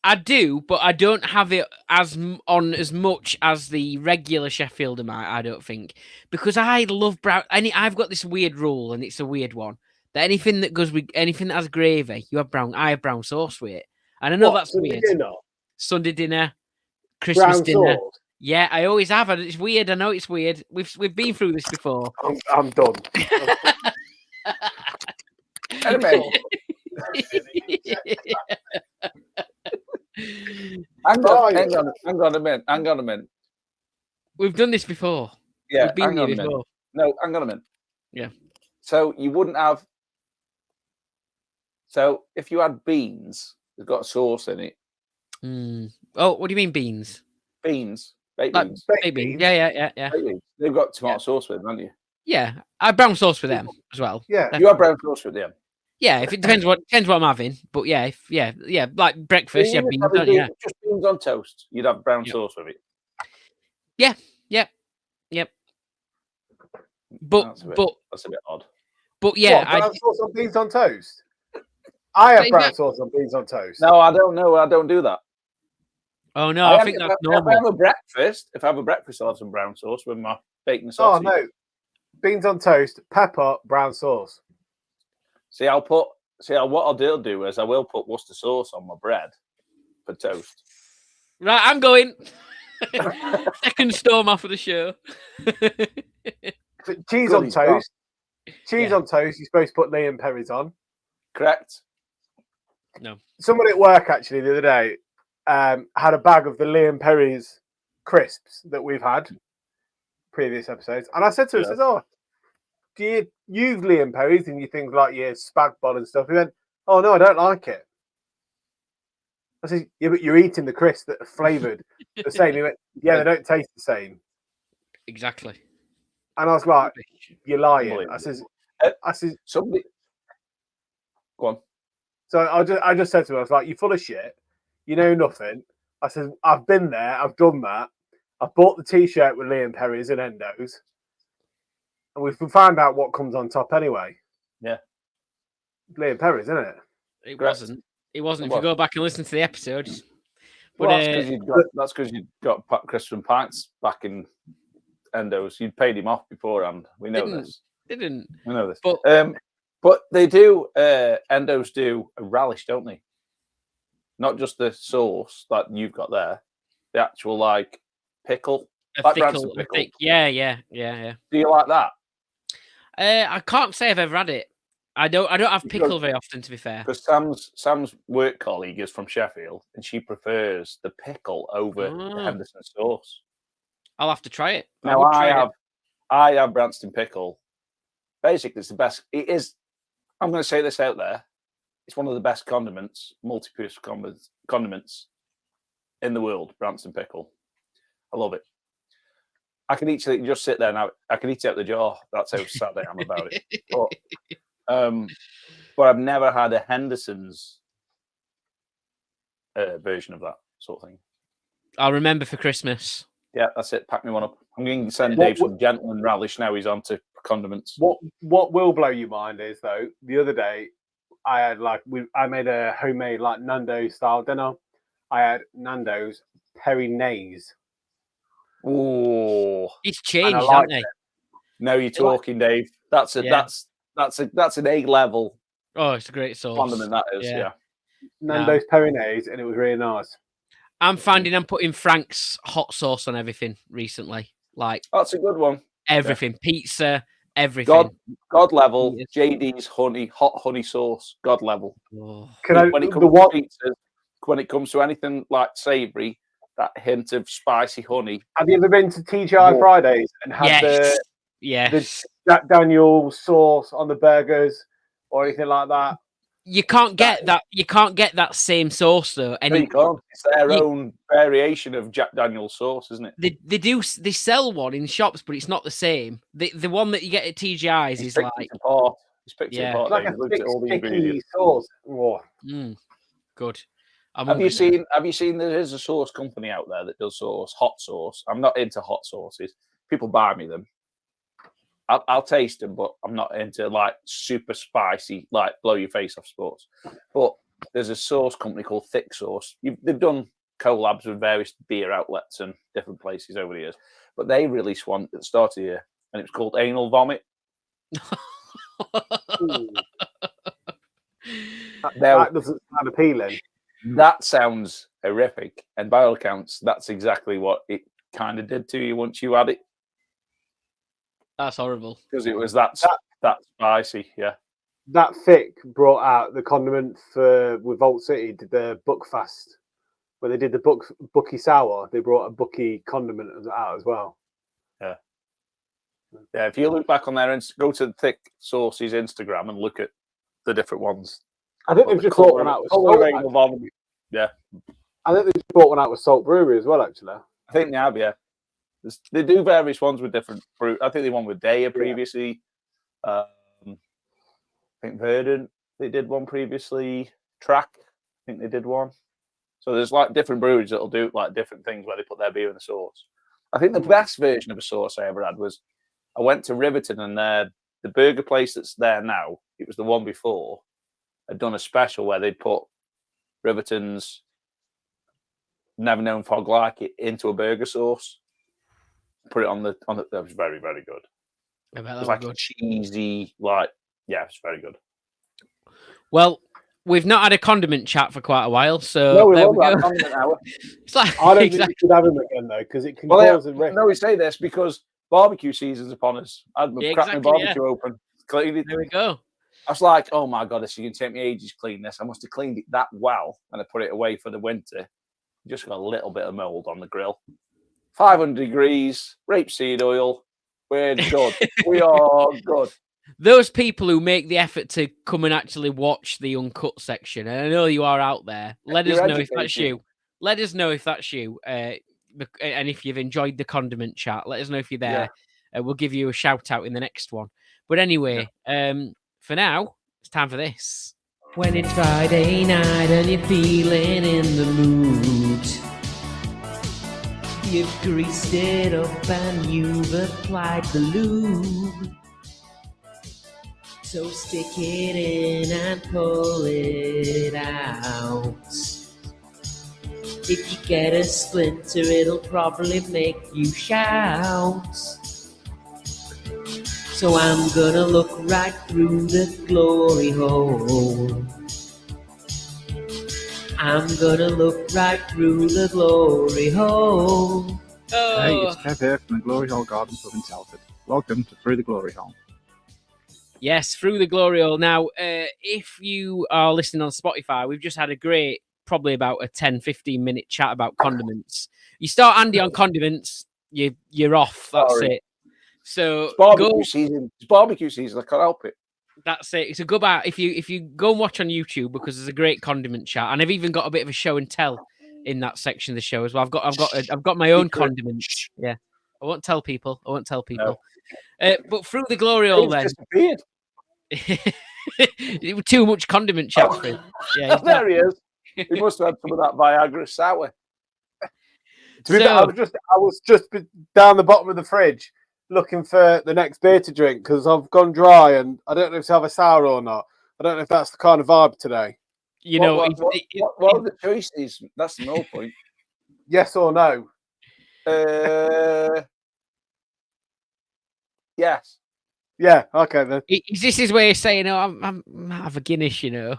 I do, but I don't have it as much as the regular Sheffield I don't think, because I love brown. I've got this weird rule, and it's a weird one, that anything that has gravy, I have brown sauce with it. And I know that's Sunday weird. Dinner? Sunday dinner, Christmas brown dinner. Sauce? Yeah, I always have. It's weird. I know it's weird. We've been through this before. I'm done. Hang on a minute. We've done this before. Yeah, we've been here before. No, hang on a minute. Yeah. So you wouldn't have. So if you had beans, they've got sauce in it. Oh, what do you mean beans? Beans. Baked beans. Baked beans. Yeah. Baked beans. They've got tomato sauce with them, haven't you? Yeah, I have brown sauce with them as well. Yeah, you have brown sauce with them. Yeah, if it depends what I'm having, but yeah, like breakfast, beans, don't you? Just beans on toast. You'd have brown sauce with it. Yeah. But that's a bit odd. But yeah, brown sauce on beans on toast. I have brown sauce on beans on toast. No, I don't know. I don't do that. Oh no, I think that's If I normal. have a breakfast, I'll have some brown sauce with my bacon and Oh sausage. no, beans on toast, pepper, brown sauce. See, what I'll do is I will put Worcester sauce on my bread for toast. Right, I'm going. Second storm off of the show. Cheese Good, on he's gone. toast. Cheese Yeah. on toast. You're supposed to put Liam Perry's on. Correct. No. Someone at work actually the other day had a bag of the Liam Perry's crisps that we've had previous episodes, and I said to him, Yeah. "says Oh, do you use Liam Perry's in your things like your spag bol and stuff?" He went, "Oh no, I don't like it." I said, "Yeah, but you're eating the crisps that are flavoured the same." He went, "Yeah, they don't taste the same." Exactly. And I was like, "You're lying." Unbelievable. I says, Somebody, go on. so I just said to him, I was like, "You're full of shit. You know nothing." I said, "I've been there. I've done that. I bought the T-shirt with Liam Perry's and Endos, and we've found out what comes on top anyway." Yeah. Liam Perry's, isn't it? It Correct. wasn't. It wasn't. If It you go back and listen to the episodes. But Well, that's because you've got Chris from Pints back in Endos. You'd paid him off beforehand. We know this. didn't. We know this. But But they do. Endos do a relish, don't they? Not just the sauce that you've got there. The actual like pickle, a like thick, Branston pickle. yeah. Do you like that? I can't say I've ever had it. I don't have pickle Because- very often, to be fair. Because Sam's work colleague is from Sheffield, and she prefers the pickle over the Oh. Henderson sauce. I'll have to try it. Now would try it. I have Branston pickle. Basically, it's the best. It is. I'm going to say this out there. It's one of the best condiments, multi-purpose condiments in the world. Branston pickle. I love it. I can eat it. Just sit there now. I can eat it out the jar. That's how sad I am about it. But I've never had a Henderson's version of that sort of thing. I'll remember for Christmas. Yeah, that's it. Pack me one up. I'm going to send Dave some gentleman relish now. He's on to condiments. What will blow your mind is though, the other day I had I made a homemade like Nando's style dinner. I had Nando's Perinese. Oh, It's changed, liked haven't they? now you're talking, Dave. That's an A level Oh, it's a great sauce. condiment. That is, yeah. Nando's Perinese, and it was really nice. I'm finding I'm putting Frank's hot sauce on everything recently. Like That's a good one. everything, pizza, everything. God level. Yes. JD's hot honey sauce. God level. Oh. When it comes to pizzas, when it comes to anything like savoury, that hint of spicy honey. Have you ever been to TGI Fridays and had the Yes. Jack Daniel's sauce on the burgers or anything like that? You can't get that. You can't get that same sauce though. No, you can't. It's their own variation of Jack Daniel's sauce, isn't it? They sell one in shops, but it's not the same. The one that you get at TGI's is like He's picked it apart. Like He's a looked at all the sticky ingredients. sauce. Oh. Good. Have you seen there is a sauce company out there that does hot sauce? I'm not into hot sauces. People buy me them. I'll taste them, but I'm not into like super spicy, like blow your face off sauce. But there's a sauce company called Thick Sauce. They've done collabs with various beer outlets and different places over the years. But they released one at the start of the year, and it was called Anal Vomit. That doesn't sound appealing. That sounds horrific, and by all accounts, that's exactly what it kind of did to you once you had it. That's horrible. Because it was that spicy, yeah. That Thick brought out the condiment with Vault City, did the Buckfast. When they did the Bucky Sour, they brought a Bucky condiment out as well. Yeah. Yeah, if you look back on their go to the Thick Sauce's Instagram and look at the different ones. I think they've just brought one out with Salt. Yeah. I think they just brought one out with Salt Brewery as well, actually. I think they have, yeah. They do various ones with different fruit. I think they won with Daya previously. I think Verdant, they did one previously. Track, I think they did one. So there's like different breweries that'll do like different things where they put their beer in the sauce. I think the best version of a sauce I ever had was I went to Riverton, and the burger place that's there now, it was the one before, had done a special where they'd put Riverton's never known fog like it, into a burger sauce. Put it on the. That was very, very good. I bet that It was was like good. a cheesy, like, yeah, it's very good. Well, we've not had a condiment chat for quite a while, so No, we there love we that go. condiment hour. It's like, I don't think exactly. we should have him again though, because it can Well, cause a rift. no, we say this because barbecue season's upon us. I'd Yeah, crack my exactly, barbecue open, cleaned it. There we go. I was like, oh my God, this is going to take me ages to clean this. I must have cleaned it that well when I put it away for the winter. Just got a little bit of mold on the grill. 500 degrees, rapeseed oil. We're good. We are good. Those people who make the effort to come and actually watch the Uncut section, and I know you are out there, let us You're know if that's educated. you. Let us know if that's you. And if you've enjoyed the condiment chat, let us know if you're there. We'll give you a shout out in the next one. But anyway, for now, it's time for this. When it's Friday night and you're feeling in the mood, you've greased it up and you've applied the lube. So stick it in and pull it out. If you get a splinter, it'll probably make you shout. So I'm gonna look right through the glory hole. I'm gonna look right through the glory hole. Hey, it's Kev here from the Glory Hole Garden Pub in Telford. Welcome to Through the Glory Hole. Yes, through the glory hole. Now, if you are listening on Spotify, we've just had a great, probably about a 10-15 minute chat about condiments. You start Andy on condiments, you're off. That's Sorry. it. So It's barbecue season. It's barbecue season. I can't help it. that's it. It's a good out if you go and watch on YouTube, because there's a great condiment chat, and I've even got a bit of a show and tell in that section of the show as well. I've got my own condiments. Yeah, I won't tell people. No. But through the glory hole, It's then disappeared. too much condiment chat for him. Yeah, he's There he is. He must have had some of that Viagra sour. To be fair, I was just down the bottom of the fridge looking for the next beer to drink because I've gone dry and I don't know if to have a sour or not. I don't know if that's the kind of vibe today. You know, what are the choices? That's the whole point. Yes or no? Yes. Yeah. Okay then. is this his way of saying, "Oh, I'm have a Guinness," you know?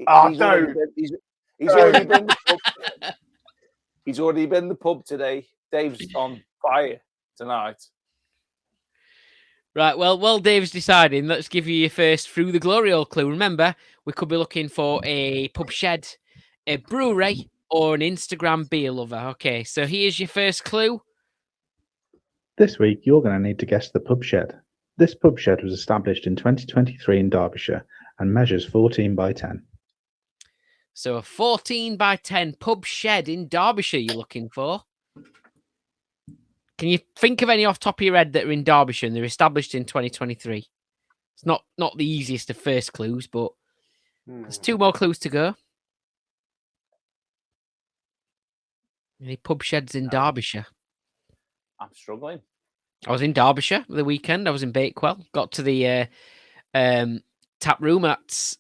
Oh, He's no. already been- he's already been the pub. He's already been the pub today. Dave's on fire tonight. Right. Well, Dave's deciding. Let's give you your first through the glory hole clue. Remember, we could be looking for a pub shed, a brewery, or an Instagram beer lover. Okay. So here's your first clue. This week, you're going to need to guess the pub shed. This pub shed was established in 2023 in Derbyshire and measures 14 by 10. So a 14 by 10 pub shed in Derbyshire you're looking for. Can you think of any off the top of your head that are in Derbyshire and they're established in 2023? It's not the easiest of first clues, but there's two more clues to go. Any pub sheds in Derbyshire? I'm struggling. I was in Derbyshire the weekend. I was in Bakewell. Got to the tap room at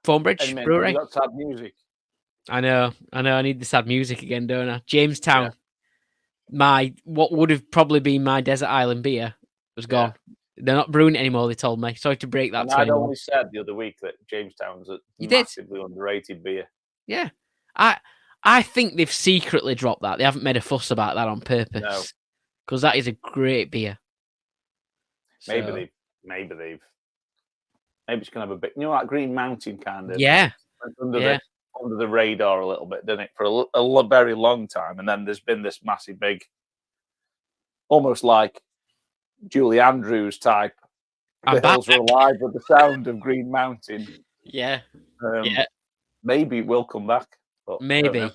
Thornbridge Brewery. You got sad music. I know. I need the sad music again, don't I? Jamestown. Yeah. What would have probably been my desert island beer was gone. They're not brewing it anymore, they told me. Sorry to break that And to I'd anyone. only said the other week that Jamestown's a massively underrated beer. Yeah. I think they've secretly dropped that. They haven't made a fuss about that on purpose. No. Because that is a great beer. Maybe it's gonna have a bit, that Green Mountain kind of. Yeah. Under the radar a little bit, didn't it, for a very long time, and then there's been this massive, big, almost like Julie Andrews type. The hills are alive with the sound of Green Mountain. Yeah. Maybe it will come back. But maybe.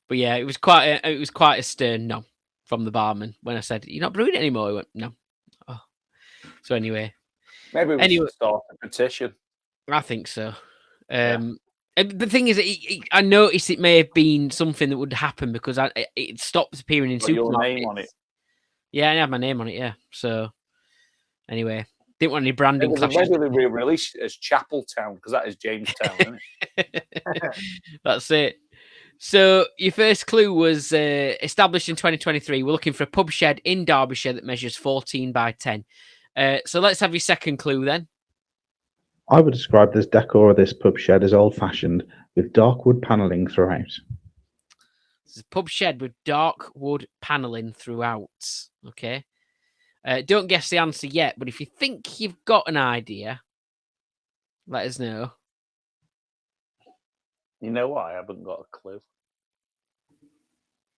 But yeah, it was quite a stern no from the barman when I said, "You're not brewing it anymore." He went, "No." Oh. So anyway, maybe we should start a petition. I think so. The thing is, I noticed it may have been something that would happen because it stopped appearing in supermarkets. Your name on it. Yeah, I had my name on it. Yeah. So anyway, didn't want any branding clashes. Maybe we released it as Chapeltown because that is Jamestown, isn't it? That's it. So your first clue was established in 2023. We're looking for a pub shed in Derbyshire that measures 14 by 10. So let's have your second clue then. I would describe this decor of this pub shed as old-fashioned, with dark wood panelling throughout. It's a pub shed with dark wood panelling throughout. Okay. Don't guess the answer yet, but if you think you've got an idea, let us know. You know what? I haven't got a clue.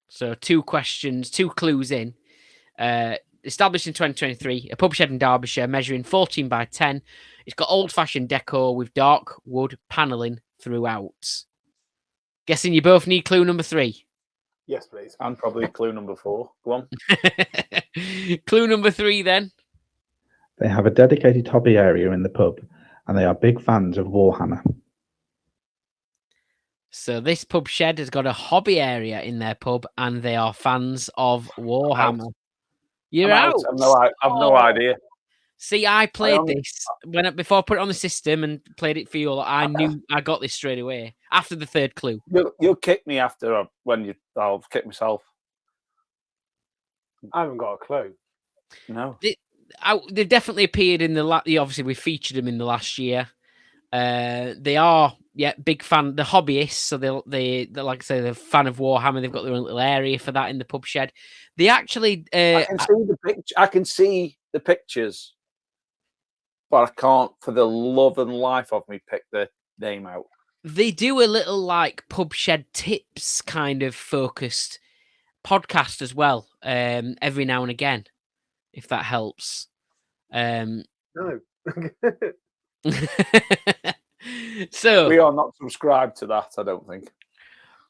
So 2 questions, 2 clues in. Established in 2023, a pub shed in Derbyshire measuring 14 by 10. It's got old-fashioned decor with dark wood panelling throughout. Guessing you both need clue number 3. Yes, please. And probably clue number 4. Go on. Clue number 3 then. They have a dedicated hobby area in the pub, and they are big fans of Warhammer. So this pub shed has got a hobby area in their pub, and they are fans of Warhammer. You're I'm out. I've no idea. See, I played only- this before I put it on the system and played it for you. I knew I got this straight away after the 3rd clue. You'll kick me after I'll kick myself. I haven't got a clue. No. They've definitely appeared in the obviously we featured them in the last year. They are big fan. The hobbyists, so they like I say, they're a fan of Warhammer. They've got their own little area for that in the pub shed. They actually I can see the picture. I can see the pictures, but I can't, for the love and life of me, pick the name out. They do a little like pub shed tips kind of focused podcast as well, every now and again, if that helps. No. So We are not subscribed to that, I don't think.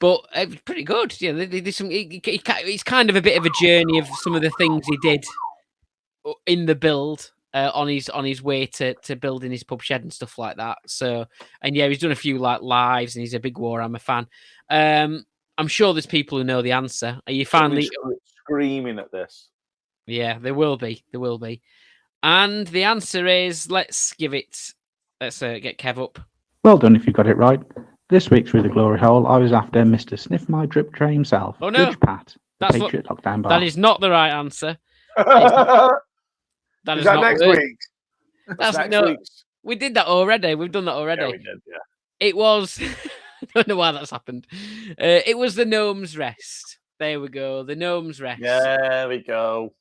but it was pretty good. Yeah, they did some. It's kind of a bit of a journey of some of the things he did in the build on his way to building his pub shed and stuff like that. So, and yeah, he's done a few like lives, and he's a big Warhammer fan. I'm sure there's people who know the answer. Are you finally Screaming at this? Yeah, there will be. There will be. And the answer is let's get Kev up. Well done if you got it right. This week through the glory hole, I was after Mr. Sniff My Drip Tray himself, Oh, no. Judge Pat, the That's Patriot Lockdown Bar. That is not the right answer. Is That is that not next the- week? That's Next no. week's. We did that already. We've done that already. Yeah, we did, yeah. It was. I don't know why that's happened. It was the Gnome's Rest. There we go. The Gnome's Rest. There we go.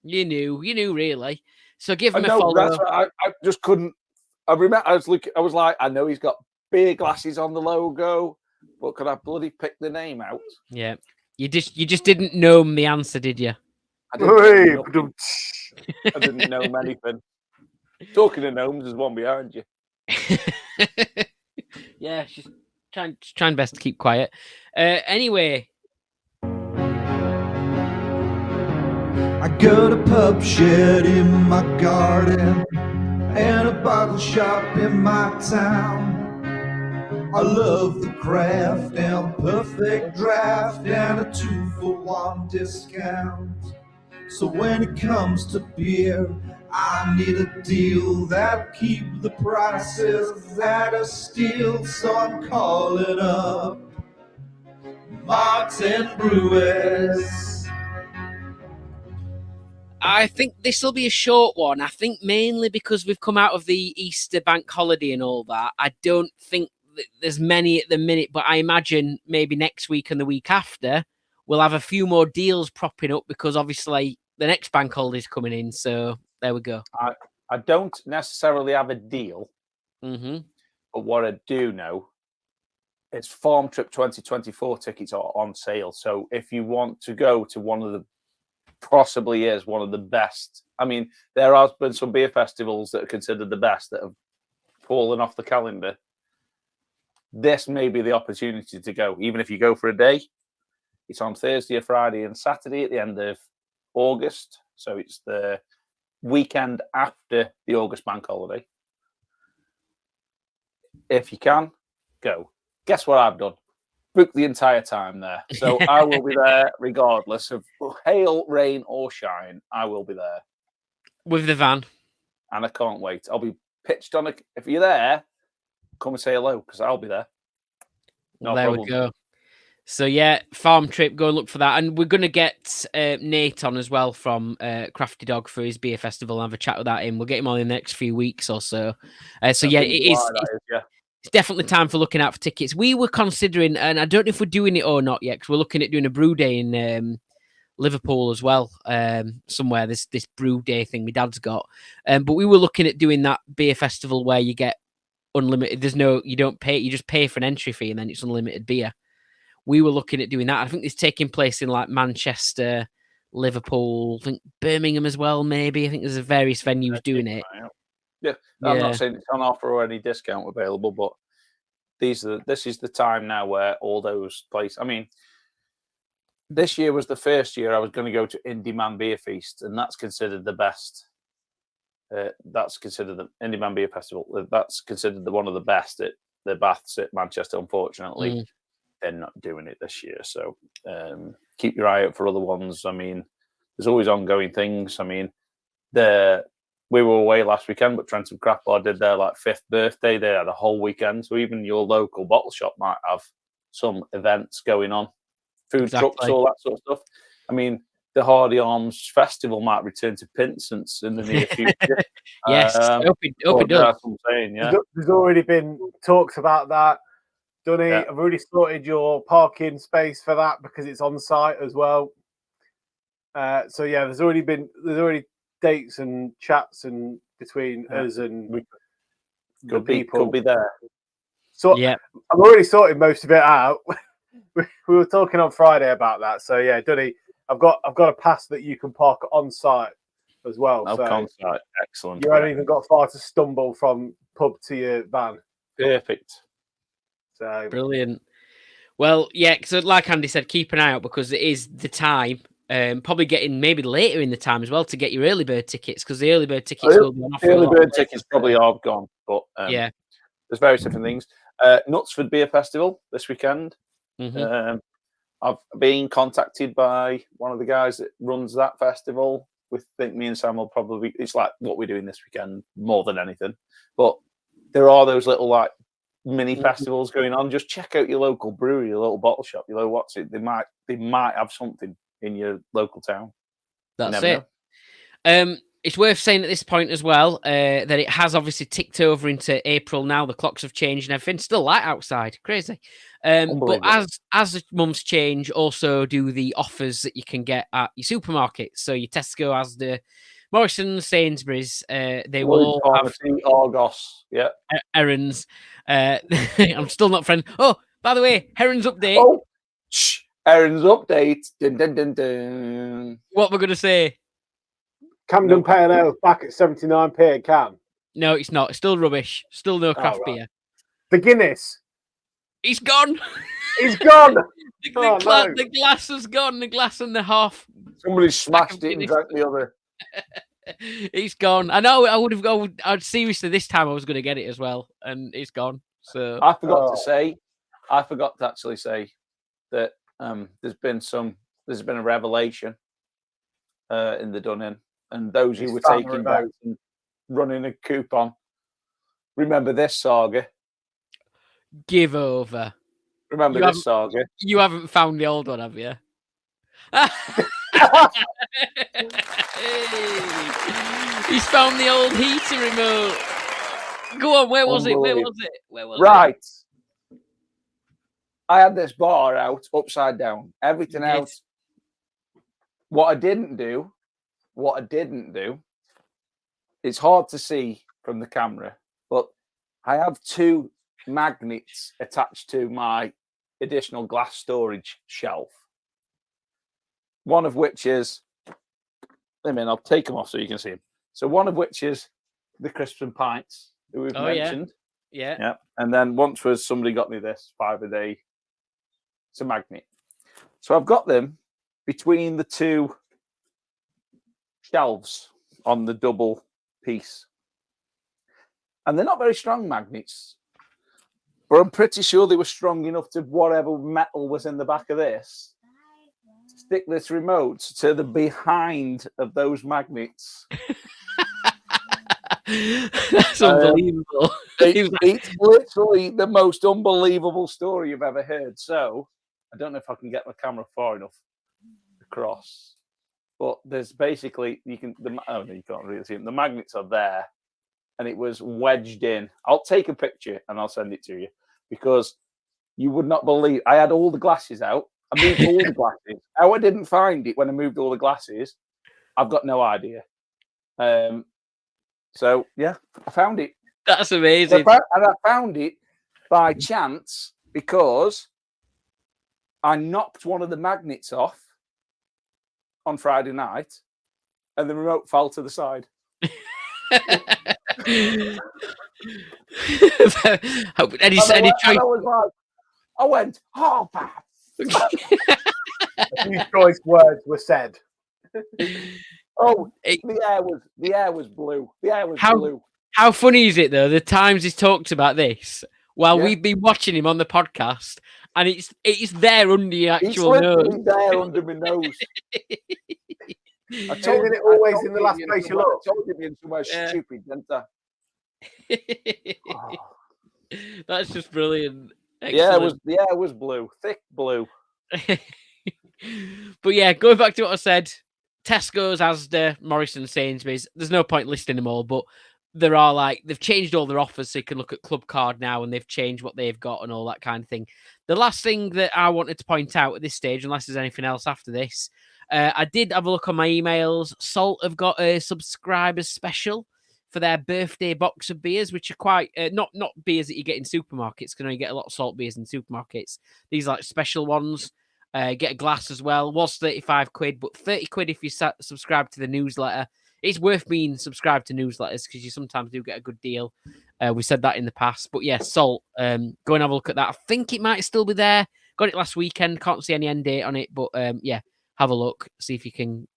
You knew really. So give I him a know, follow. that's what I just couldn't. I remember I was like, I know he's got beer glasses on the logo, but could I bloody pick the name out? Yeah. You just didn't know the answer, did you? I didn't Hey, know nothing. I didn't know anything. Talking to gnomes, there's one behind you. Yeah, she's trying best to keep quiet. Anyway, I got a pub shed in my garden and a bottle shop in my town. I love the craft and perfect draft and a 2-for-1 discount. So when it comes to beer, I need a deal that'll keep the prices at a steal. So I'm calling up Martin Brewis. I think this will be a short one. I think mainly because we've come out of the Easter bank holiday and all that. I don't think that there's many at the minute, but I imagine maybe next week and the week after we'll have a few more deals propping up because obviously the next bank holiday is coming in. So there we go. I don't necessarily have a deal, Mm-hmm. but what I do know is Farm Trip 2024 tickets are on sale. So if you want to go to one of the possibly is one of the best. I mean, there has been some beer festivals that are considered the best that have fallen off the calendar. This may be the opportunity to go, even if you go for a day. It's on Thursday, or Friday, and Saturday at the end of August. So it's the weekend after the August bank holiday. If you can, go. Guess what I've done? Book the entire time there. So I will be there regardless of hail, rain, or shine. I will be there. With the van. And I can't wait. I'll be pitched on it. If you're there, come and say hello because I'll be there. No there problem. we go. So yeah, farm trip. Go and look for that, and we're gonna get Nate on as well from Crafty Dog for his beer festival. And have a chat with that him. We'll get him on in the next few weeks or so. So yeah, it is. It's definitely time for looking out for tickets. We were considering, and I don't know if we're doing it or not yet, because we're looking at doing a brew day in Liverpool as well. Somewhere this brew day thing my dad's got. But we were looking at doing that beer festival where you get unlimited. You don't pay. You just pay for an entry fee, and then it's unlimited beer. We were looking at doing that. I think it's taking place in like Manchester, Liverpool, I think Birmingham as well, maybe. I think there's various venues doing it. Yeah, I'm not saying it's on offer or any discount available, but this is the time now where all those places. I mean, this year was the first year I was going to go to Indie Man Beer Feast, and that's considered the best. That's considered the Indie Man Beer Festival. That's considered one of the best at the Baths at Manchester. Unfortunately, they're not doing it this year. So keep your eye out for other ones. I mean, there's always ongoing things. I mean, we were away last weekend, but Trent and Craft Bar did their 5th birthday. They had a whole weekend. So even your local bottle shop might have some events going on. Food trucks, all that sort of stuff. I mean, the Hardy Arms Festival might return to Pinson's in the near future. Yes, hope it does. That's what I'm saying, yeah. There's already been talks about that. Dunny, I've already sorted your parking space for that because it's on site as well. So yeah, there's already dates and chats and between us and could be there. So yeah, I've already sorted most of it out. We were talking on Friday about that. So yeah, Dunny, I've got a pass that you can park on site as well. So on site, excellent. You haven't even got far to stumble from pub to your van. Perfect. So brilliant. Well, yeah, so like Andy said, keep an eye out because it is the time. Probably getting maybe later in the time as well to get your early bird tickets because the early bird tickets will be on offer. The early bird tickets probably are gone, but yeah, there's various different things. Knutsford Beer Festival this weekend. I've been contacted by one of the guys that runs that festival. We think me and Sam will probably. It's like what we're doing this weekend more than anything, but there are those little mini festivals going on. Just check out your local brewery, your little bottle shop. You know what's it? They might have something in your local town. That's it. It's worth saying at this point as well that it has obviously ticked over into April now. The clocks have changed and everything. Still light outside, crazy. But as the months change, also do the offers that you can get at your supermarkets. So your Tesco, Asda, Morrison's, Sainsbury's, they will all have Argos, errands. I'm still not friend. Oh, by the way, Heron's update. Oh, Heron's update. Dun, dun, dun, dun. What we're gonna say? Camden Pale Ale back at 79p a can. No, it's not. It's still rubbish. Still no craft beer. The Guinness. It's gone. It's gone. The glass has gone. The glass and the half. Somebody smashed it and drank the other. It's gone. I know. I would have gone. Seriously, this time I was going to get it as well, and it's gone. So I forgot to actually say that there's been a revelation in the Dunning, and those who were taking votes and running a coupon. Remember this saga? Give over. Remember this saga? You haven't found the old one, have you? He's found the old heater remote. Go on, where was it? Right. I had this bar out, upside down, everything else. What I didn't do, it's hard to see from the camera, but I have 2 magnets attached to my additional glass storage shelf. One of which is, I'll take them off so you can see them. So one of which is the crisps and pints that we've mentioned. Yeah. And then once was somebody got me this 5 a day. It's a magnet. So I've got them between the 2 shelves on the double piece. And they're not very strong magnets. But I'm pretty sure they were strong enough to whatever metal was in the back of this. Stick this remote to the behind of those magnets. That's unbelievable. It's literally the most unbelievable story you've ever heard. So I don't know if I can get my camera far enough across, but there's basically you can't really see them. The magnets are there, and it was wedged in. I'll take a picture and I'll send it to you because you would not believe. I had all the glasses out. I moved all the glasses. How I didn't find it when I moved all the glasses, I've got no idea. So yeah, I found it. That's amazing. And I found it by chance because I knocked one of the magnets off on Friday night, and the remote fell to the side. Any choice? I went, oh, bad. A few choice words were said. Oh, the air was blue. The air was blue. How funny is it though? The times he's talked about this while we've been watching him on the podcast, and it's there under your actual nose. It's there under my nose. I told you, always in the last place you look. I told you being somewhere stupid, didn't I? That's just brilliant. Excellent. The air was blue, thick blue. But yeah, going back to what I said, Tesco's, Asda, Morrison, Sainsbury's. There's no point listing them all, but there are they've changed all their offers, so you can look at Club Card now, and they've changed what they've got and all that kind of thing. The last thing that I wanted to point out at this stage, unless there's anything else after this, I did have a look on my emails. Salt have got a subscribers special for their birthday box of beers, which are quite not beers that you get in supermarkets. Because you get a lot of salt beers in supermarkets. These are special ones. Get a glass as well. Was £35, but £30 if you subscribe to the newsletter. It's worth being subscribed to newsletters because you sometimes do get a good deal. We said that in the past, but yeah, Salt. Go and have a look at that. I think it might still be there. Got it last weekend. Can't see any end date on it, but yeah, have a look. See if you can,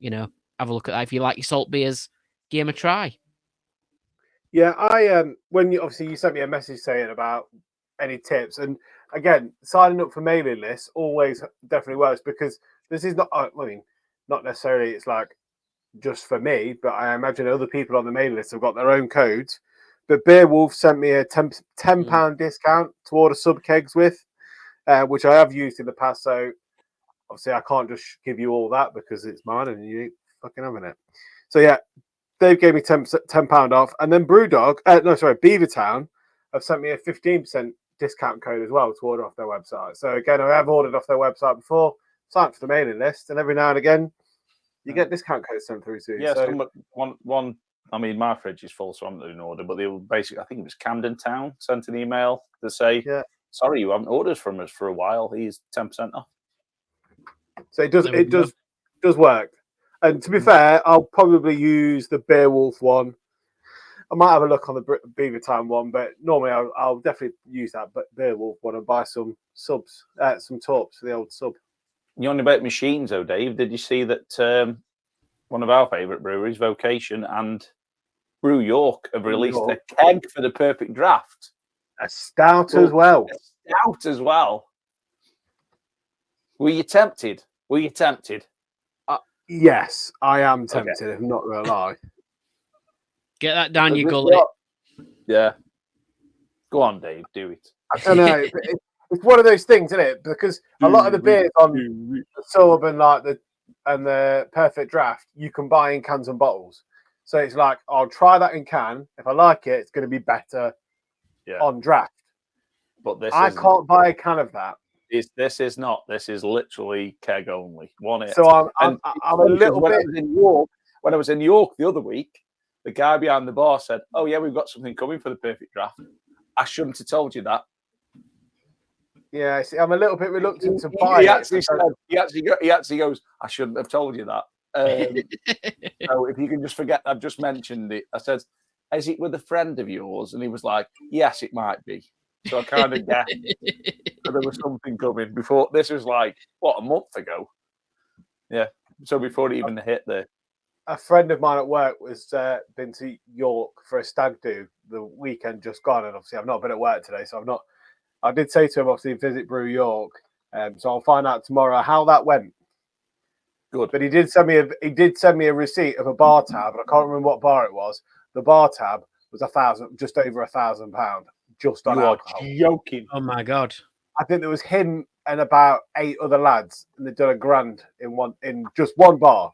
have a look at that. If you like your salt beers, give them a try. Yeah, I when you sent me a message saying about any tips, and again, signing up for mailing lists always definitely works because this is not. I mean, not necessarily. It's like just for me, but I imagine other people on the mailing list have got their own codes. But Beowulf sent me a £10 discount to order sub kegs with, which I have used in the past. So obviously, I can't just give you all that because it's mine and you ain't fucking having it. So yeah. Dave gave me £10 off, and then Beavertown have sent me a 15% discount code as well to order off their website. So again, I have ordered off their website before, sign up for the mailing list, and every now and again you get discount codes sent through to you. Yeah, so one. I mean, my fridge is full, so I'm not doing an order. But they were basically, I think it was Camden Town sent an email to say, "Sorry, you haven't ordered from us for a while. He's 10% off." So it does work. And to be fair, I'll probably use the Beowulf one. I might have a look on the Beavertown one, but normally I'll definitely use that Beowulf one and buy some subs, some tops for the old sub. You're on about machines, though, Dave. Did you see that one of our favourite breweries, Vocation and Brew York, have released a keg for the perfect draft? A stout as well. A stout as well. Were you tempted? Yes, I am tempted. Okay. I'm not going to lie. Get that down your gullet. Yeah. Go on, Dave. Do it. I know. It's one of those things, isn't it? Because a lot of the beers on the sub and the perfect draft, you can buy in cans and bottles. So it's like, I'll try that in can. If I like it, it's going to be better on draft. But I can't buy a can of that. This is not. This is literally keg only. So I'm a little bit. When I was in York the other week, the guy behind the bar said, "Oh yeah, we've got something coming for the perfect draft." I shouldn't have told you that. Yeah, see, I'm a little bit reluctant to buy it. He actually goes, "I shouldn't have told you that." So if you can just forget, I've just mentioned it. I said, "Is it with a friend of yours?" And he was like, "Yes, it might be." So I kind of guessed there was something coming before. This was like, a month ago? Yeah. So before it even hit there. A friend of mine at work was been to York for a stag do the weekend just gone. And obviously I've not been at work today. So I did say to him, obviously, visit Brew York. So I'll find out tomorrow how that went. Good. But he did send me a receipt of a bar tab. And I can't remember what bar it was. The bar tab was just over £1,000. Just on alcohol. Joking. Oh my God. I think there was him and about 8 other lads, and they've done a grand in just one bar.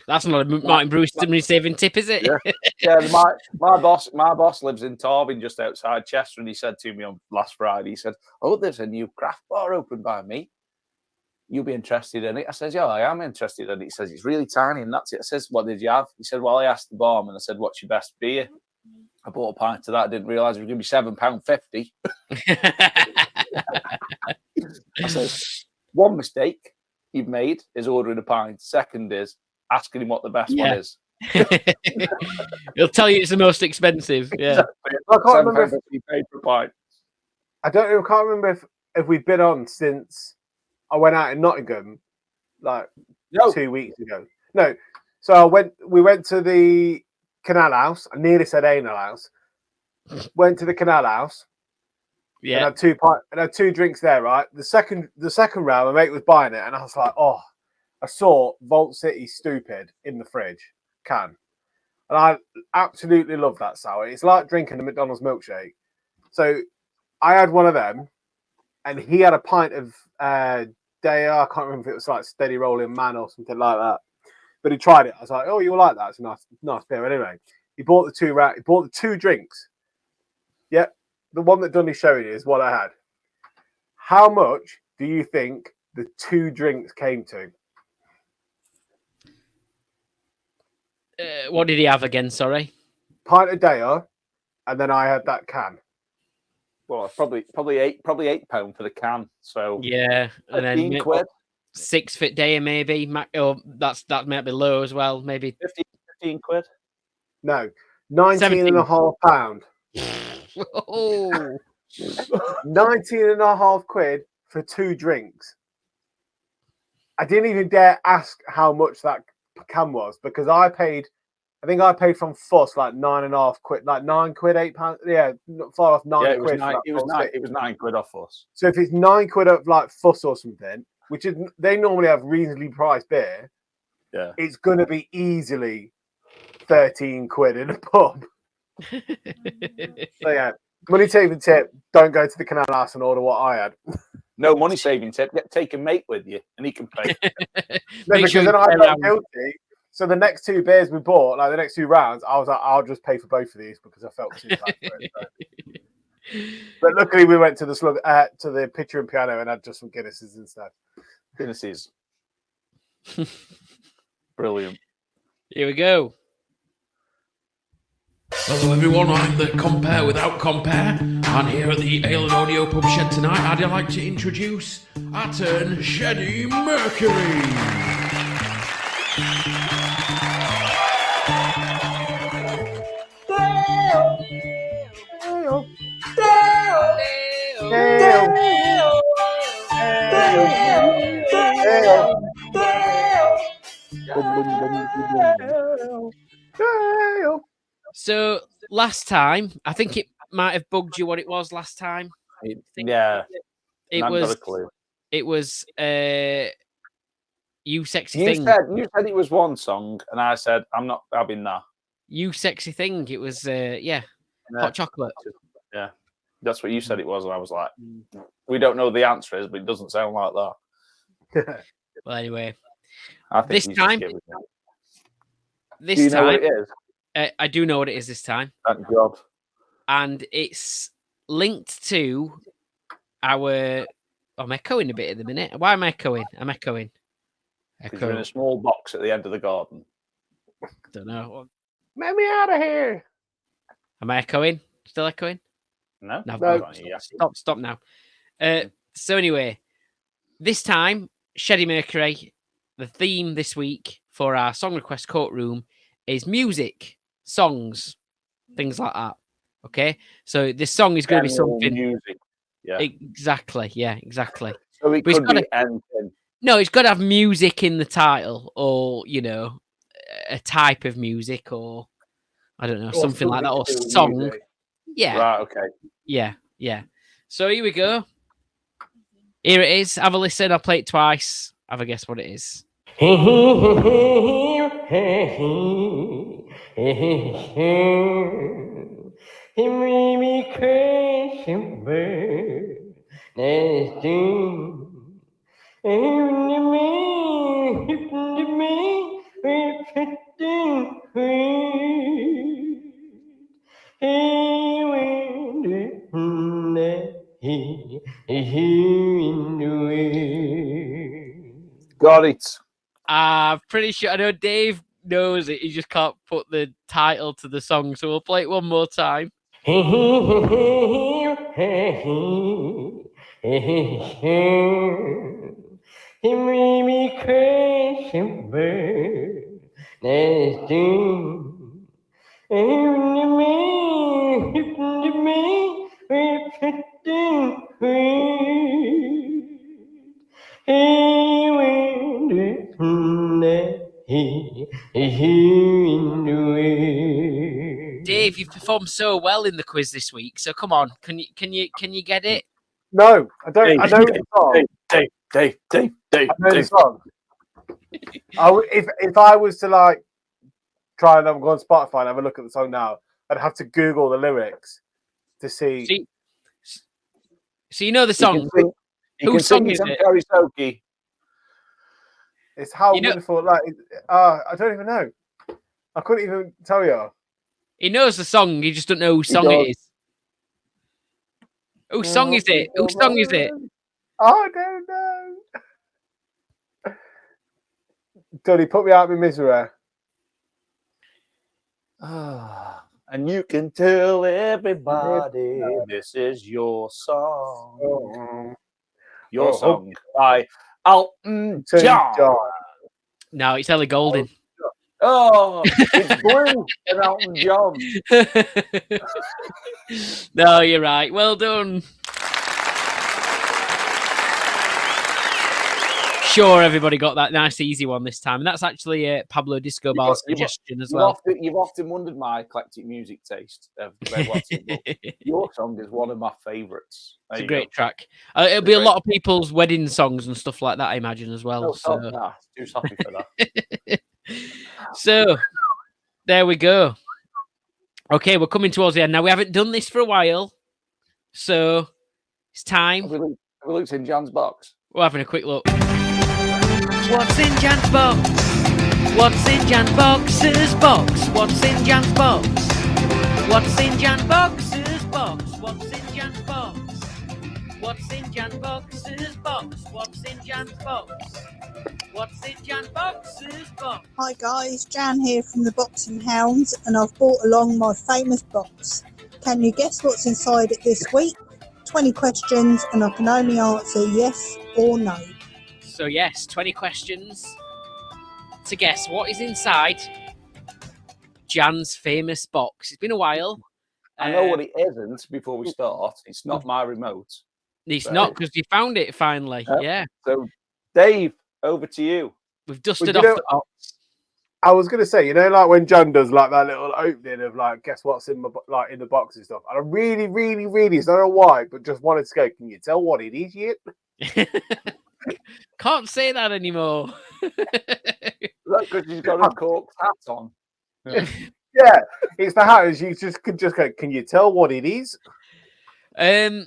That's not a Martin Brewis money saving tip, is it? Yeah. My boss lives in Torvin, just outside Chester, and he said to me on last Friday, he said, "Oh, there's a new craft bar open by me. You'll be interested in it?" I says, "Yeah, I am interested in it." He says, "It's really tiny and that's it." I says, "What did you have?" He said, "Well, I asked the barman. I said, 'What's your best beer?' I bought a pint of that. I didn't realise it was going to be £7.50. I says, "One mistake you've made is ordering a pint. Second is asking him what the best one is." He'll tell you it's the most expensive. Yeah. I can't remember if you paid for a pint. I can't remember if we've been on since I went out in Nottingham, like 2 weeks ago. No, so we went to the Canal House. I nearly said Anal House. Went to the Canal House. Yeah. And had 2 drinks there. Right. The second round, my mate was buying it, and I was like, oh, I saw Vault City Stupid in the fridge can, and I absolutely love that sour. It's like drinking a McDonald's milkshake. So I had one of them, and he had a pint of Day. I can't remember if it was like Steady Rolling Man or something like that. But he tried it. I was like, "Oh, you'll like that. It's a nice beer." Anyway, he bought the 2 drinks. Yep, the one that Dunny's showing you is what I had. How much do you think the 2 drinks came to? What did he have again? Sorry. Pint of Day, and then I had that can. Well, probably £8 for the can. So yeah, and then quid. 6 foot day maybe. Or that might be low as well. Maybe 15 quid. No, 19.5 pound. Oh, 19.5 quid for 2 drinks. I didn't even dare ask how much that can was because I think I paid from Fuss like 9.5 quid, like 9 quid, £8. Yeah, not far off 9 quid. It was 9 quid off Fuss. So if it's 9 quid of like Fuss or something, which is they normally have reasonably priced beer, yeah, it's going to be easily 13 quid in a pub. So yeah, money saving tip: don't go to the Canal House and order what I had. No money saving tip: take a mate with you, and he can pay. No, because then I felt guilty. So the next 2 beers we bought, like the next 2 rounds, I was like, I'll just pay for both of these because I felt too bad for it. So. But luckily, we went to the Pitcher and Piano and had just some Guinnesses instead. Guinnesses, brilliant. Here we go. Hello everyone, I'm the Compare Without Compare, and here at the Ale and Audio Pub Shed tonight, I'd like to introduce our turn, Sheddie Mercury. So last time, I think it might have bugged you what it was last time. Yeah, it was You Sexy Thing. You said it was one song, and I said I'm not having that. You Sexy Thing. It was hot chocolate. Yeah, that's what you said it was, and I was like, we don't know what the answer is, but it doesn't sound like that. Well, anyway, I think this time, do you know what it is? I do know what it is this time. Thank God. And it's linked to our. I'm echoing a bit at the minute. Why am I echoing? I'm echoing. Because you're in a small box at the end of the garden. Don't know. Let me out of here. Am I echoing? Still echoing? No. Stop now. So anyway, this time, Sheddie Mercury, the theme this week for our song request courtroom is music, songs, things like that. Okay, so this song is going to be something. Music. Yeah. Exactly. Yeah. Exactly. So it could be anything. No, it's got to have music in the title, or a type of music, or I don't know, something like that, or song. Music. Yeah. Right. Okay. Yeah. So here we go. Here it is. Have a listen. I'll play it twice. Have a guess what it is. Got it. I'm pretty sure. I know Dave knows it. He just can't put the title to the song. So we'll play it one more time. He made me crazy, bird. That's doom. And me, we're pretty free. He went in the way. Dave, you've performed so well in the quiz this week. So come on, can you get it? No, I don't. I know the song. Dave. I know the song. If I was to like try and go on Spotify and have a look at the song now, I'd have to Google the lyrics to see. So you know the song. Whose song is it? Karaoke. It's How Wonderful. Like, I don't even know. I couldn't even tell you. He knows the song. He just doesn't know whose song it is. Whose song is it? Whose song is it? I don't know. Duddy, put me out of my misery. And you can tell everybody this is your song. Your song by Elton John. No, it's Ellie Goulding. Oh, it's Blue and Elton John. No, you're right. Well done. Sure, everybody got that nice, easy one this time. And that's actually Pablo Disco Ball's suggestion as well. You've often wondered my eclectic music taste. Your song is one of my favourites. It's a great track. It'll be a lot of people's wedding songs and stuff like that, I imagine, as well. Too happy for that. So, there we go. Okay, we're coming towards the end. Now, we haven't done this for a while. So, it's time. Have we looked in Jan's box? We're having a quick look. What's in Jan's box? What's in Jan's box's box? What's in Jan's box? What's in Jan's box's box? What's in Jan's box? What's in Jan's box's box? What's in Jan's box? What's in Jan's box's box? Hi guys, Jan here from the Boxing Hounds, and I've brought along my famous box. Can you guess what's inside it this week? 20 questions, and I can only answer yes or no. So yes, 20 questions to guess what is inside Jan's famous box. It's been a while. I know what it isn't before we start. It's not my remote. It's not, because you found it finally. Yeah. So, Dave, over to you. We've dusted off the box. I was going to say, like when Jan does like that little opening of like, guess what's in in the box and stuff. And I really, really, really, I don't know why, but just wanted to go, can you tell what it is yet? Can't say that anymore. Because he's got a cork hat on. Yeah, it's the hat. You could just go, can you tell what it is? I'll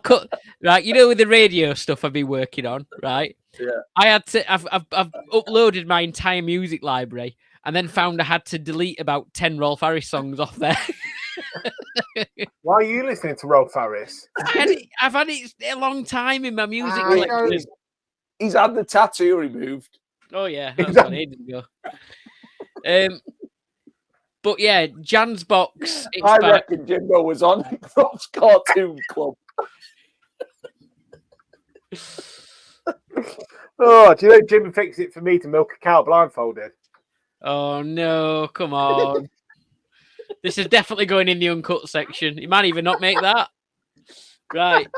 cut. Right, with the radio stuff I've been working on, right? Yeah. I've uploaded my entire music library and then found I had to delete about 10 Rolf Harris songs off there. Why are you listening to Rolf Harris? I've had it a long time in my music collection. He's had the tattoo removed. Oh yeah, that was on ages ago. But yeah, Jan's box. I reckon Jimbo was on Rolf's Cartoon Club. Oh, do you know Jimbo fixed it for me to milk a cow blindfolded? Oh no, come on. This is definitely going in the uncut section. You might even not make that. Right.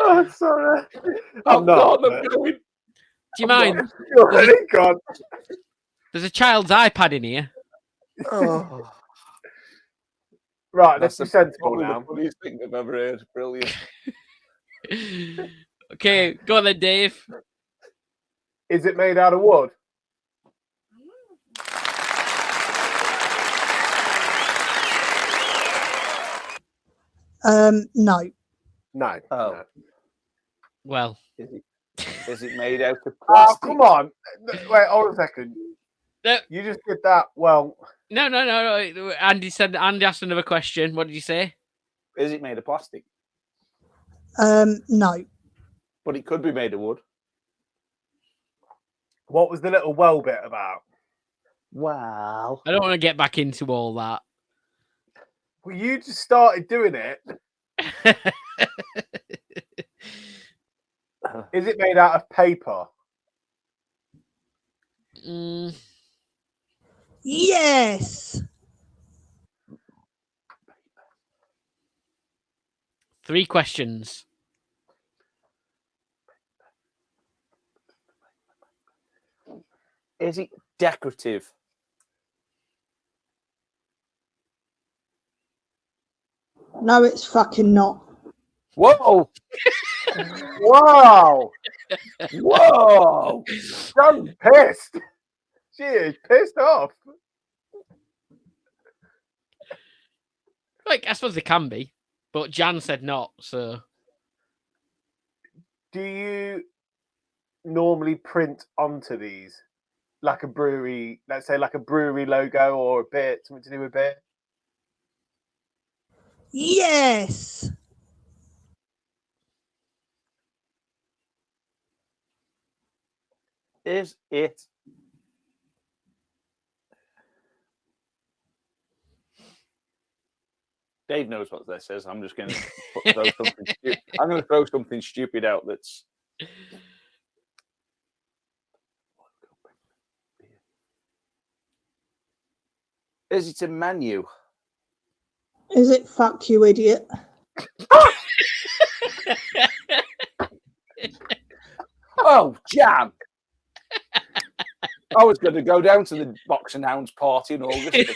Oh, sorry. I'm not. Do you mind? There's a child's iPad in here. Oh. Right, let's be sensible now. That's the funniest thing I've ever heard. Brilliant. Okay, go on then, Dave. Is it made out of wood? No. No. Oh. No. Well, Is it made out of Oh, plastic? come on. Wait, hold a second. no, You just did that. Well, no. Andy asked another question. What did you say? Is it made of plastic? No. But it could be made of wood. what was the little well bit about? Wow. I don't want to get back into all that. Well, you just started doing it. Is it made out of paper? Mm, Yes. 3 questions. Is it decorative? No, it's fucking not. Whoa! Wow. Whoa! John's pissed. She is pissed off. Like, I suppose they can be, but Jan said not. So Do you normally print onto these? Like a brewery, let's say like a brewery logo or a beer, something to do with beer? Yes. Is it Dave knows what this is. I'm just going to throw something. I'm going to throw something stupid out. That's is it a menu? Is it fuck you, idiot? Oh, jam! I was going to go down to the Box and Hounds party in August.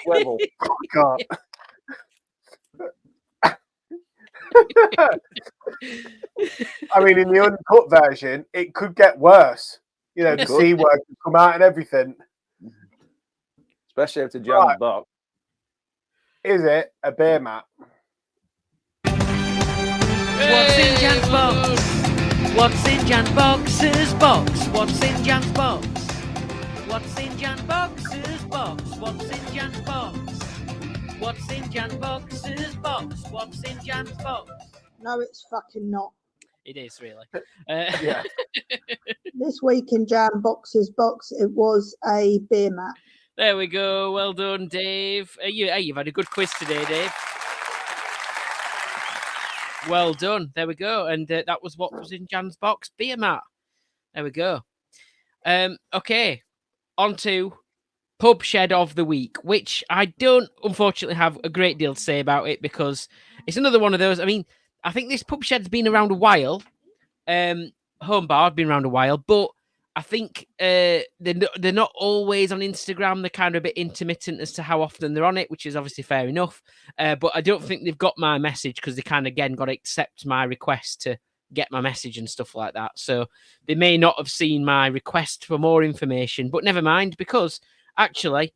Level. Oh, God. I mean, in the uncut version, it could get worse. You know, the C word could come out and everything. Especially after jam Right. and box. Is it a beer mat? what's in Jan's box? What's in Jan's box's box? What's in Jan's box? What's in Jan's box's box? What's in Jan's box? What's in Jan's box's box? What's in Jan's box? No, it's fucking not. It is really. Yeah. This week in Jam Box's box, it was a beer mat. There we go. Well done, Dave. You've had a good quiz today, Dave. Well done. There we go. And that was what was in Jan's box. Beer mat. There we go. Okay. On to Pub Shed of the Week, which I don't unfortunately have a great deal to say about it because it's another one of those. I mean, I think this Pub Shed's been around a while. Home Bar had been around a while, but I think they're not always on Instagram. They're kind of a bit intermittent as to how often they're on it, which is obviously fair enough. But I don't think they've got my message because they kind of, again, got to accept my request to get my message and stuff like that. So they may not have seen my request for more information, but never mind, because actually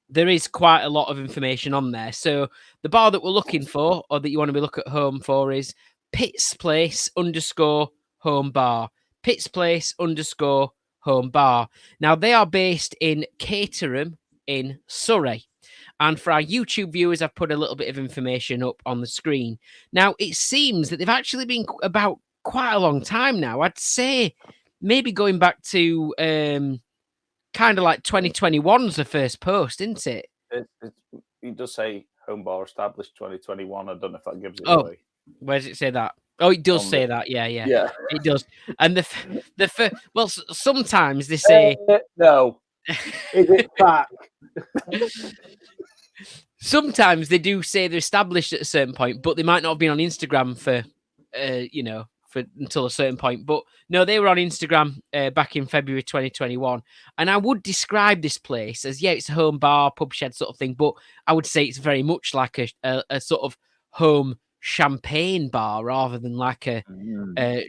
there is quite a lot of information on there. So the bar that we're looking for, or that you want to be looking at home for, is Pitt's Place _home bar. Pitt's Place _home bar. Now they are based in Caterham in Surrey. And for our YouTube viewers, I've put a little bit of information up on the screen. Now, it seems that they've actually been about quite a long time now. I'd say maybe going back to kind of like 2021's the first post, isn't it? It does say home bar established 2021. I don't know if that gives it Oh, away. where does it say that? Oh, it does On say the- that. Yeah, Yeah. it does. And well, sometimes they say No. Is it fact? sometimes they do say they're established at a certain point, but they might not have been on Instagram for until a certain point. But no, they were on Instagram back in February 2021. And I would describe this place as, it's a home bar, pub shed sort of thing, but I would say it's very much like a sort of home champagne bar rather than like a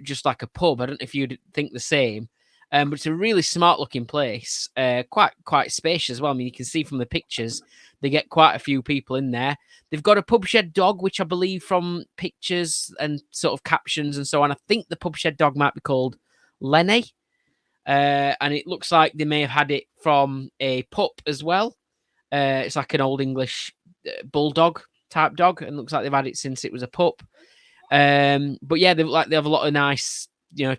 just like a pub. I don't know if you'd think the same. But it's a really smart looking place, quite spacious as well. I mean, you can see from the pictures, they get quite a few people in there. They've got a pub shed dog, which I believe from pictures and sort of captions and so on, I think the pub shed dog might be called Lenny. And it looks like they may have had it from a pup as well. It's like an old English bulldog type dog, and looks like they've had it since it was a pup. But yeah, they have a lot of nice,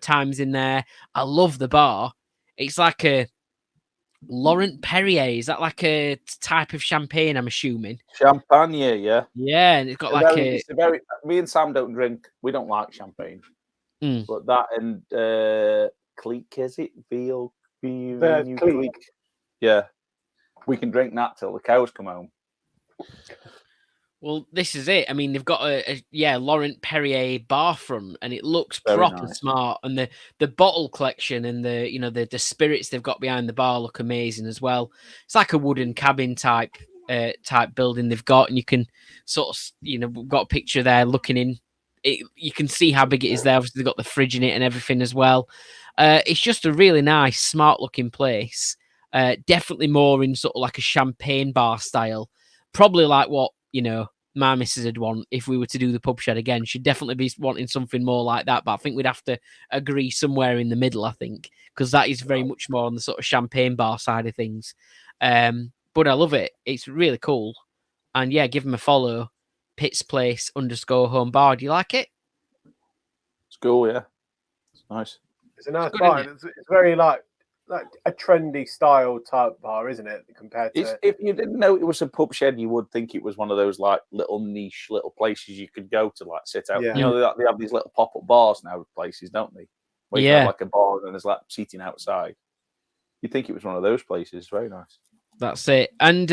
times in there. I love the bar. It's like a Laurent Perrier. Is that like a type of champagne? I'm assuming Champagne, yeah. Yeah, and it's got me and Sam don't drink. We don't like champagne, but that and Cleek, is it? Cleek. Yeah, we can drink that till the cows come home. Well, this is it. I mean, they've got a Laurent Perrier bar front, and it looks Very proper nice. smart. And the bottle collection and the spirits they've got behind the bar look amazing as well. It's like a wooden cabin type building they've got, and you can sort of we've got a picture there looking in. You can see how big it is there. Obviously, they've got the fridge in it and everything as well. It's just a really nice, smart looking place. Definitely more in sort of like a champagne bar style. Probably like what my missus would want if we were to do the pub shed again. She'd definitely be wanting something more like that, but I think we'd have to agree somewhere in the middle, I think, because that is very much more on the sort of champagne bar side of things. But I love it. It's really cool. And yeah, give them a follow. Pitt's Place _home bar. Do you like it? It's cool, yeah. It's nice. It's a nice good, bar. isn't It's very like a trendy style type bar, isn't it? Compared to If you didn't know it was a pub shed, you would think it was one of those like little niche little places you could go to like sit out. Yeah. They have these little pop up bars now with places, don't they? Where you can have like a bar and there's like seating outside. You'd think it was one of those places. Very nice. That's it. And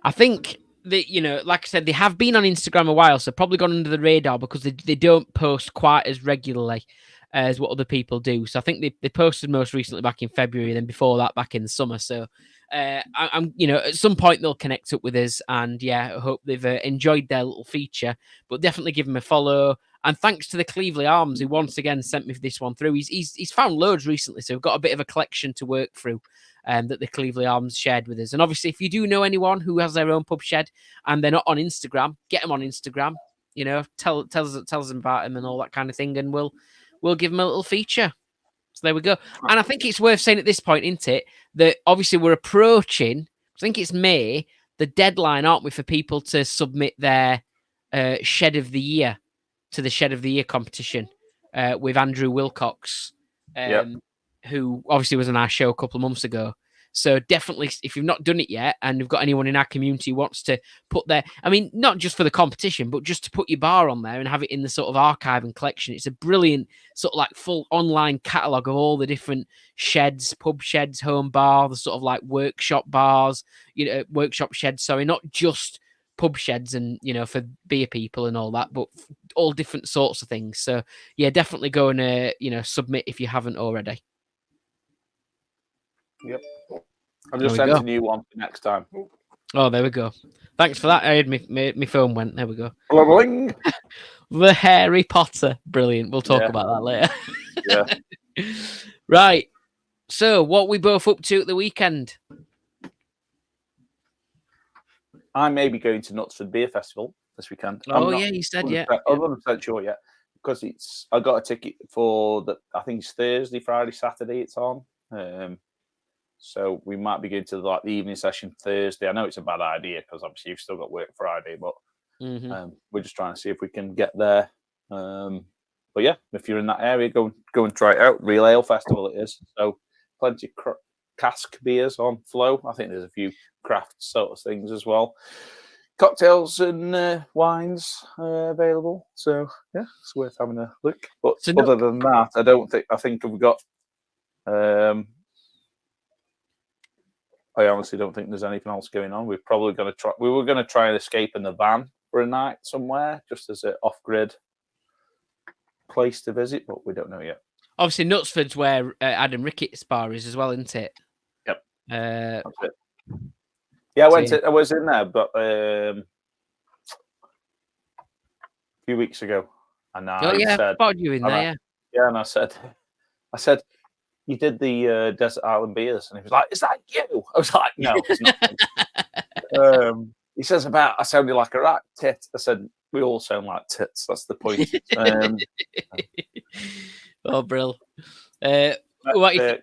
I think that, like I said, they have been on Instagram a while, so probably gone under the radar because they don't post quite as regularly as what other people do. So I think they posted most recently back in February, and then before that back in the summer. So I'm at some point they'll connect up with us, and yeah, I hope they've enjoyed their little feature. But definitely give them a follow. And thanks to the Cleveland Arms, who once again sent me this one through. He's found loads recently, so we've got a bit of a collection to work through that the Cleveland Arms shared with us. And obviously, if you do know anyone who has their own pub shed and they're not on Instagram, get them on Instagram. Tell them about them and all that kind of thing, and we'll give them a little feature. So there we go. And I think it's worth saying at this point, isn't it, that obviously we're approaching, I think it's May, the deadline, aren't we, for people to submit their Shed of the Year to the Shed of the Year competition with Andrew Wilcox, who obviously was on our show a couple of months ago. So definitely, if you've not done it yet and you've got anyone in our community who wants to put their, not just for the competition, but just to put your bar on there and have it in the sort of archive and collection. It's a brilliant sort of like full online catalogue of all the different sheds, pub sheds, home bar, the sort of like workshop bars, workshop sheds. Sorry, not just pub sheds and, for beer people and all that, but all different sorts of things. So yeah, definitely go and, submit if you haven't already. Yep. I've just sent a new one for next time. Oh, there we go. Thanks for that. I heard my phone went. There we go. Bling. The Harry Potter. Brilliant. We'll talk about that later. Yeah. Right. So, what we both up to at the weekend? I may be going to Knutsford Beer Festival this weekend. You said, yeah. I'm not 100% sure yet because I got a ticket for I think it's Thursday, Friday, Saturday it's on. So we might be going to the evening session Thursday. I know it's a bad idea because obviously you've still got work Friday, but we're just trying to see if we can get there. But yeah, if you're in that area, go and try it out. Real Ale Festival it is. So plenty of cask beers on flow. I think there's a few craft sort of things as well. Cocktails and wines available. So yeah, it's worth having a look. But other than that, I think we've got. I honestly don't think there's anything else going on. We're probably going to try. We were going to try and escape in the van for a night somewhere, just as an off-grid place to visit, but we don't know yet. Obviously, Knutsford's where Adam Rickett's bar is as well, isn't it? Yep. That's it. Yeah, I was in there, but few weeks ago, and I Oh yeah, said, spotted you in and there. I- Yeah. yeah, and I said, you did the Desert Island beers, and he was like, "Is that you?" I was like, "No, it's not." He says I sounded like a right tit. I said, "We all sound like tits. That's the point." Oh, brill. What you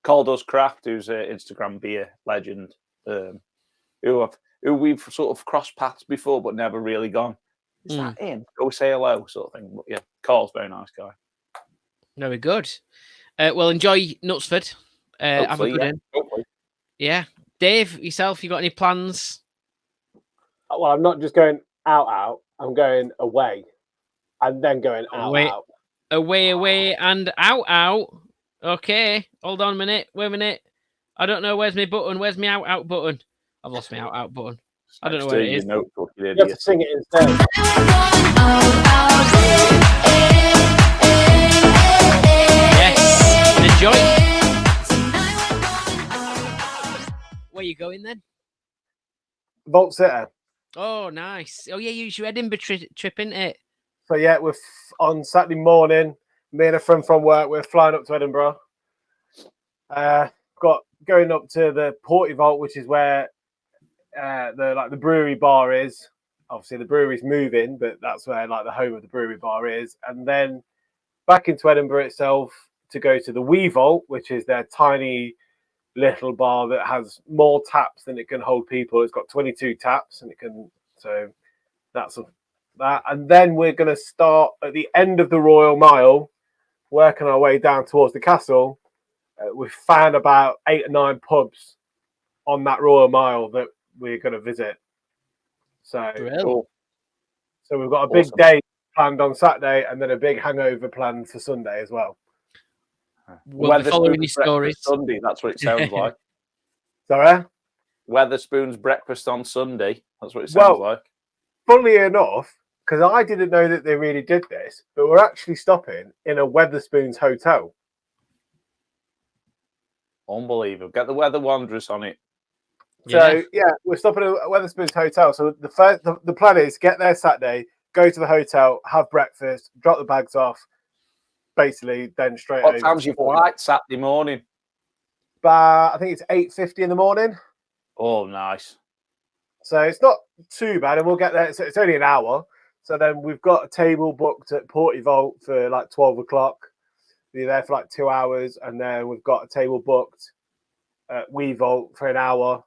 called us Craft, who's an Instagram beer legend, who we've sort of crossed paths before, but never really gone. Is that in? Go say hello, sort of thing. But yeah, Carl's a very nice guy. Very good. Well, enjoy Knutsford. Have a good one. Hopefully. Yeah. Dave, yourself, you got any plans? Well, I'm not just going out. I'm going away, and then going out. Away, and out. Okay, hold on a minute. Wait a minute. I don't know. Where's my button? Where's my out button? I've lost my out button. I don't know where it is. Notebook, you You have to sing it instead. Yes. Enjoy. Where you going then? Vault City. Oh, nice. Oh yeah, you use your Edinburgh trip, isn't it? So yeah, we're on Saturday morning. Me and a friend from work, we're flying up to Edinburgh. Got going up to the Porty Vault, which is where the brewery bar is. Obviously, the brewery's moving, but that's where like the home of the brewery bar is. And then back into Edinburgh itself to go to the Wee Vault, which is their tiny little bar that has more taps than it can hold people. It's got 22 taps, and it can. So that's that. And then we're going to start at the end of the Royal Mile, working our way down towards the castle. We've found about 8 or 9 pubs on that Royal Mile that we're going to visit. So Cool. So we've got a big day planned on Saturday, and then a big hangover planned for Sunday as well. We'll be following your stories. Sunday, that's what it sounds like. Sorry? Weatherspoon's breakfast on Sunday. That's what it sounds like. Funnily enough, because I didn't know that they really did this, but we're actually stopping in a Weatherspoon's hotel. Unbelievable. Get the Weather Wanderers on it. So yeah, we're stopping at Weatherspoon's hotel. So the plan is get there Saturday, go to the hotel, have breakfast, drop the bags off, basically then straight over. What time's your flight Saturday morning? But I think it's 8:50 in the morning. Oh, nice. So it's not too bad, and we'll get there. So it's only an hour. So then we've got a table booked at Porty Vault for like 12 o'clock. We're there for like 2 hours, and then we've got a table booked at Wee Vault for an hour.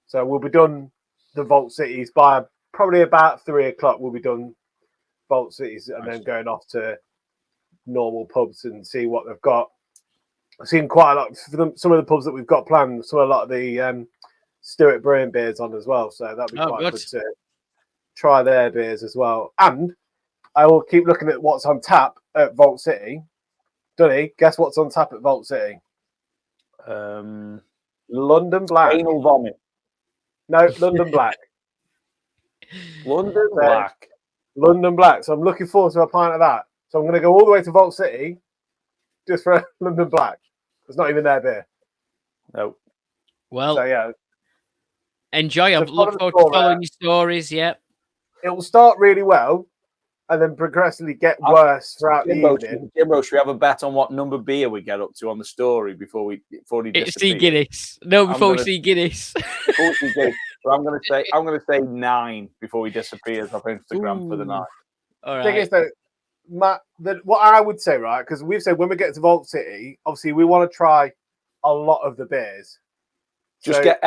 So we'll be done the Vault Cities by probably about 3 o'clock. We'll be done Vault Cities, and then going off to normal pubs and see what they've got. I've seen quite a lot for some of the pubs that we've got planned. A lot of the Stewart Brewing beers on as well. So that'd be quite good to try their beers as well. And I will keep looking at what's on tap at Vault City. Dunny, guess what's on tap at Vault City? London Black. Anal vomit. No, London Black. London Black. London Black. So I'm looking forward to a pint of that. So I'm going to go all the way to Vault City just for London Black. It's not even their beer. No. Well, so yeah. Enjoy. I look forward to following your stories. Yep. It will start really well and then progressively get worse throughout the evening. Jimbo, should we have a bet on what number beer we get up to on the story before he see Guinness. No, before we see Guinness. Before we see Guinness. So I'm going to say 9 before he disappears off Instagram for the night. All right. The thing is though, Matt, what I would say, right, because we've said when we get to Vault City, obviously we want to try a lot of the beers. Just get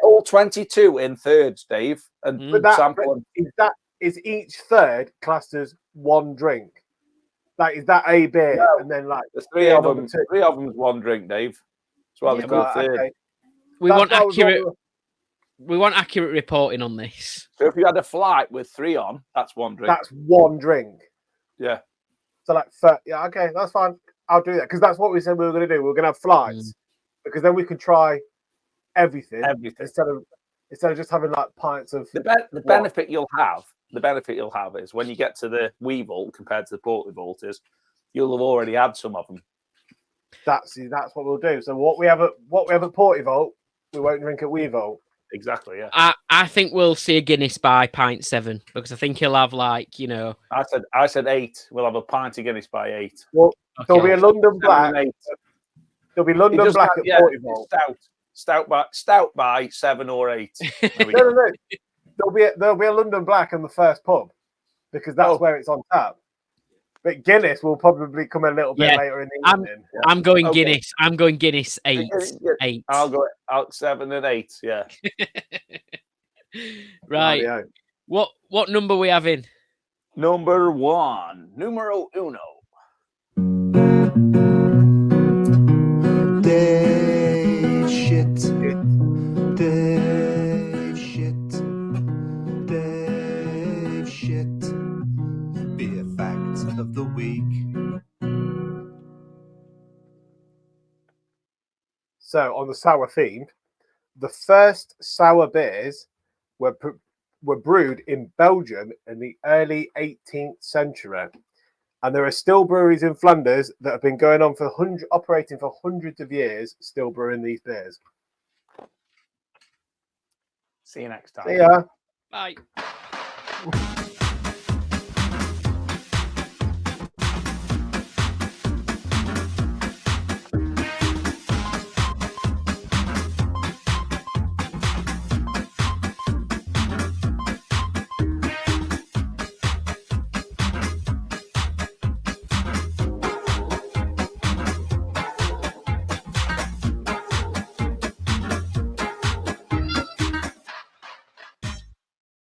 all 22 in thirds, Dave, and sample. Is each third classed as one drink? Like, is that a beer? No. And then like the three of them, 3 of them's one drink, Dave. That's why they call it third. Okay. We want accurate reporting on this. So if you had a flight with 3 on, that's one drink. That's one drink. Yeah. So like, okay, that's fine. I'll do that because that's what we said we were going to do. We were going to have flights because then we could try everything. instead of just having like pints of the benefit you'll have. The benefit you'll have is when you get to the Wee Vault compared to the Portly Vault is you'll have already had some of them. That's what we'll do. So what we have at Porty Vault, we won't drink at Wee Vault. exactly. Yeah. I think we'll see a Guinness by pint 7 because I think he'll have like, you know. I said 8. We'll have a pint of Guinness by 8. Well, there'll be Okay. a London 7 Black. and 8. There'll be It London doesn't Black have- at 40 volt. Stout by 7 or 8. There we No, go. no. There'll be a London Black in the first pub because that's where it's on tap. But Guinness will probably come a little bit later in the evening. I'm going Guinness. I'm going Guinness 8. Yeah. 8. I'll go out 7 and 8. Yeah. Right. Radio. What number we having? Number 1. Numero uno. Dave shit. Dave shit. Dave shit. Beer fact of the week. So on the sour theme, the first sour beers were brewed in Belgium in the early 18th century. And there are still breweries in Flanders that have been going on for operating for hundreds of years, still brewing these beers. See you next time. See ya. Bye.